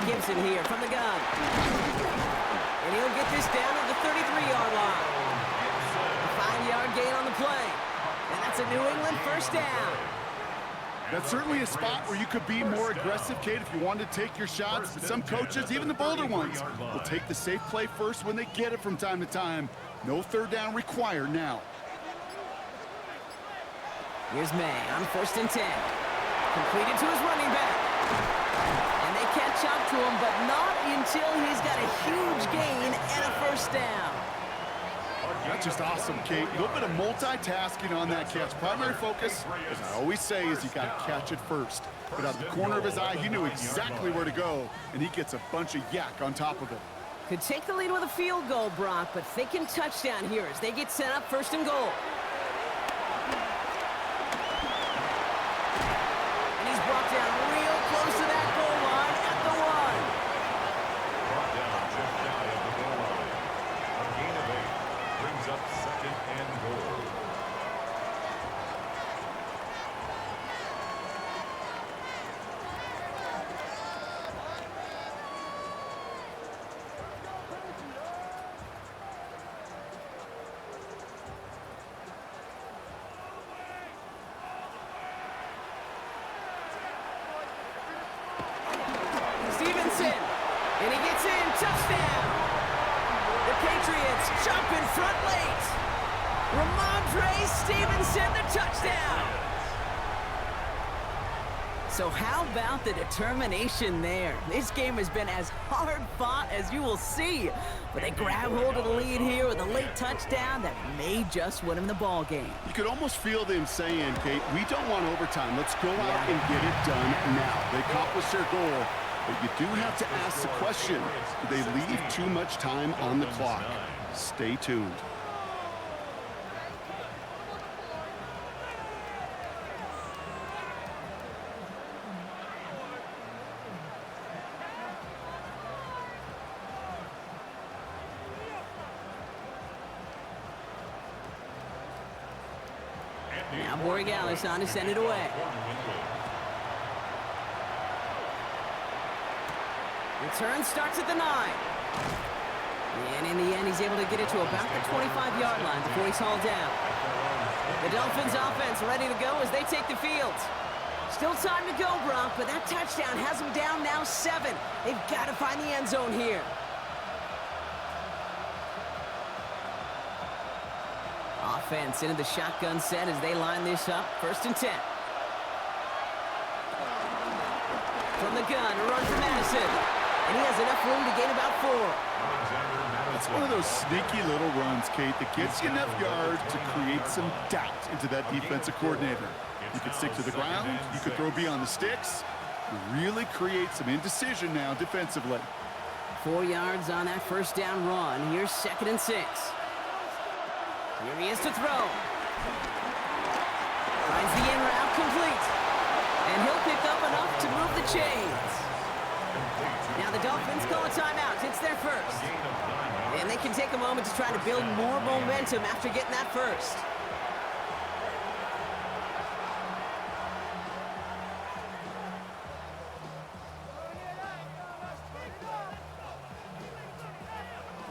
Gibson here from the gun. And he'll get this down to the 33-yard line. A 5-yard gain on the play. And that's a New England 1st down. That's certainly a spot where you could be more aggressive, Kate, if you wanted to take your shots. But some coaches, even the bolder ones, will take the safe play first when they get it from time to time. No 3rd down required now. Here's May on 1st and 10. Completed to his running back. And they catch up to him, but not until he's got a huge gain and a 1st down. That's just awesome, Kate. A little bit of multitasking on that catch. Primary focus, as I always say, is you got to catch it first. But out of the corner of his eye, he knew exactly where to go, and he gets a bunch of yak on top of it. Could take the lead with a field goal, Brock, but thinking touchdown here as they get set up 1st and goal. And he's brought down real close to that goal line at the 1. Brought down just shy of the goal line. A gain of 8 brings up 2nd and goal. Stevenson, and he gets in, touchdown. The Patriots jump in front late. Ramondre Stevenson, the touchdown. So how about the determination there? This game has been as hard fought as you will see. But they grab hold of the lead here with a late touchdown that may just win him the ball game. You could almost feel them saying, Kate, we don't want overtime. Let's go out and get it done now. They accomplished their goal, but you do have to ask the question, do they leave too much time on the clock? Stay tuned. Now Borregales on to send it away. Return starts at the 9. And in the end, he's able to get it to about the 25-yard line before he's hauled down. The Dolphins offense ready to go as they take the field. Still time to go, Brock, but that touchdown has them down now 7. They've got to find the end zone here. Offense into the shotgun set as they line this up. 1st and 10. From the gun, a run for Madison. And he has enough room to gain about 4. It's one of those sneaky little runs, Kate, that gets you enough yards to create some doubt into that defensive coordinator. You could stick to the ground. You could throw beyond the sticks. Really create some indecision now defensively. 4 yards on that 1st down run. Here's 2nd and 6. Here he is to throw. Finds the in route complete. And he'll pick up enough to move the chains. Now the Dolphins call a timeout. It's their 1st. And they can take a moment to try to build more momentum after getting that 1st.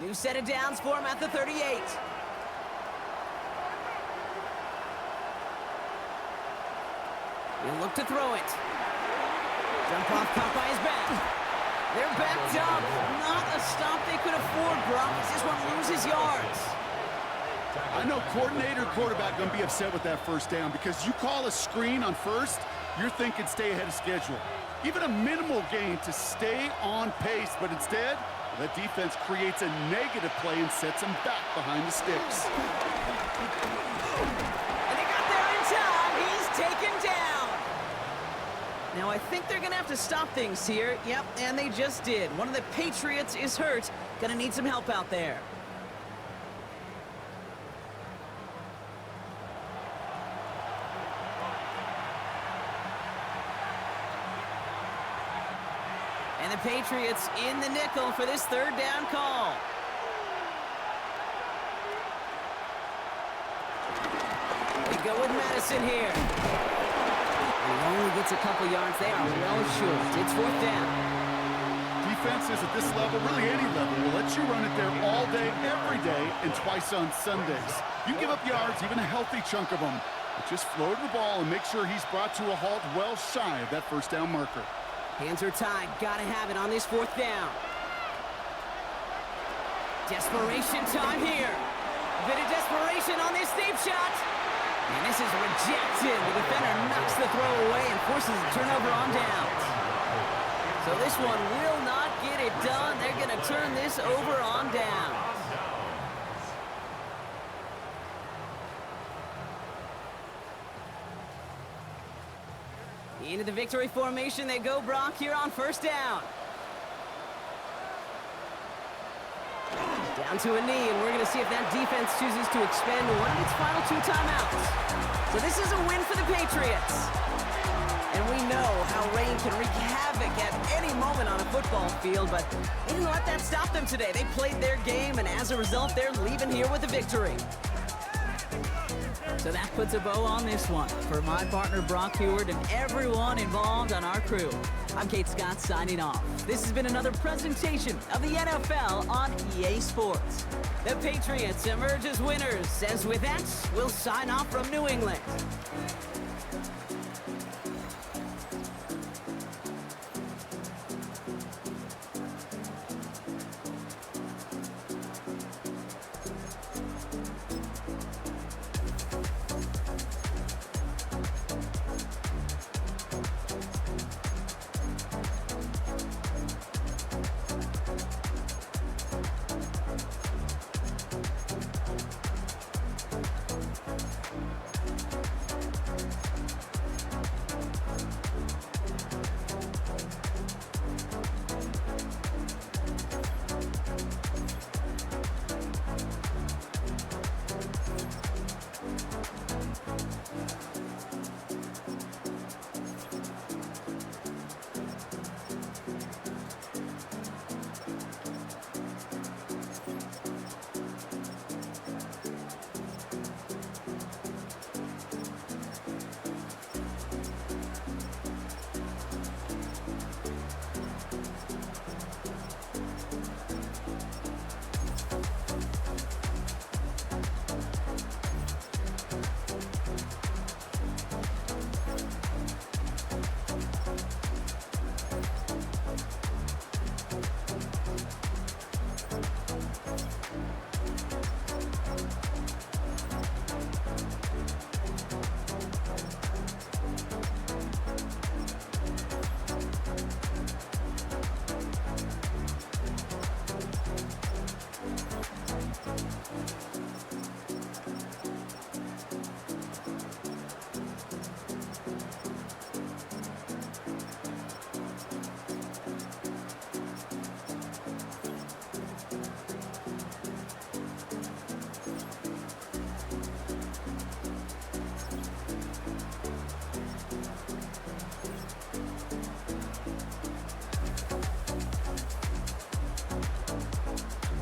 New set of downs for him at the 38. He'll look to throw it. Jump off caught by his back. They're backed up. Not a stop they could afford, Brock. This one loses yards. I know coordinator, quarterback going to be upset with that first down because you call a screen on first, you're thinking stay ahead of schedule. Even a minimal gain to stay on pace, but instead, that defense creates a negative play and sets them back behind the sticks. And they got there in time. He's taken down. Now, I think they're going to have to stop things here. Yep, and they just did. One of the Patriots is hurt. Going to need some help out there. And the Patriots in the nickel for this third down call. They go with Madison here. And he only gets a couple yards. They are well short. It's fourth down. Defenses at this level, really any level, will let you run it there all day, every day, and twice on Sundays. You can give up yards, even a healthy chunk of them. But just float the ball and make sure he's brought to a halt well shy of that first down marker. Hands are tied. Gotta have it on this fourth down. Desperation time here. A bit of desperation on this deep shot. And this is rejected. The defender knocks the throw away and forces a turnover on downs. So this one will not get it done. They're going to turn this over on downs. Into the victory formation they go, Brock, here on first down. Down to a knee, and we're going to see if that defense chooses to expend one of its final 2 timeouts. So this is a win for the Patriots. And we know how rain can wreak havoc at any moment on a football field, but they didn't let that stop them today. They played their game, and as a result, they're leaving here with a victory. So that puts a bow on this one. For my partner, Brock Heward, and everyone involved on our crew, I'm Kate Scott signing off. This has been another presentation of the NFL on EA Sports. The Patriots emerge as winners, as with that, we'll sign off from New England.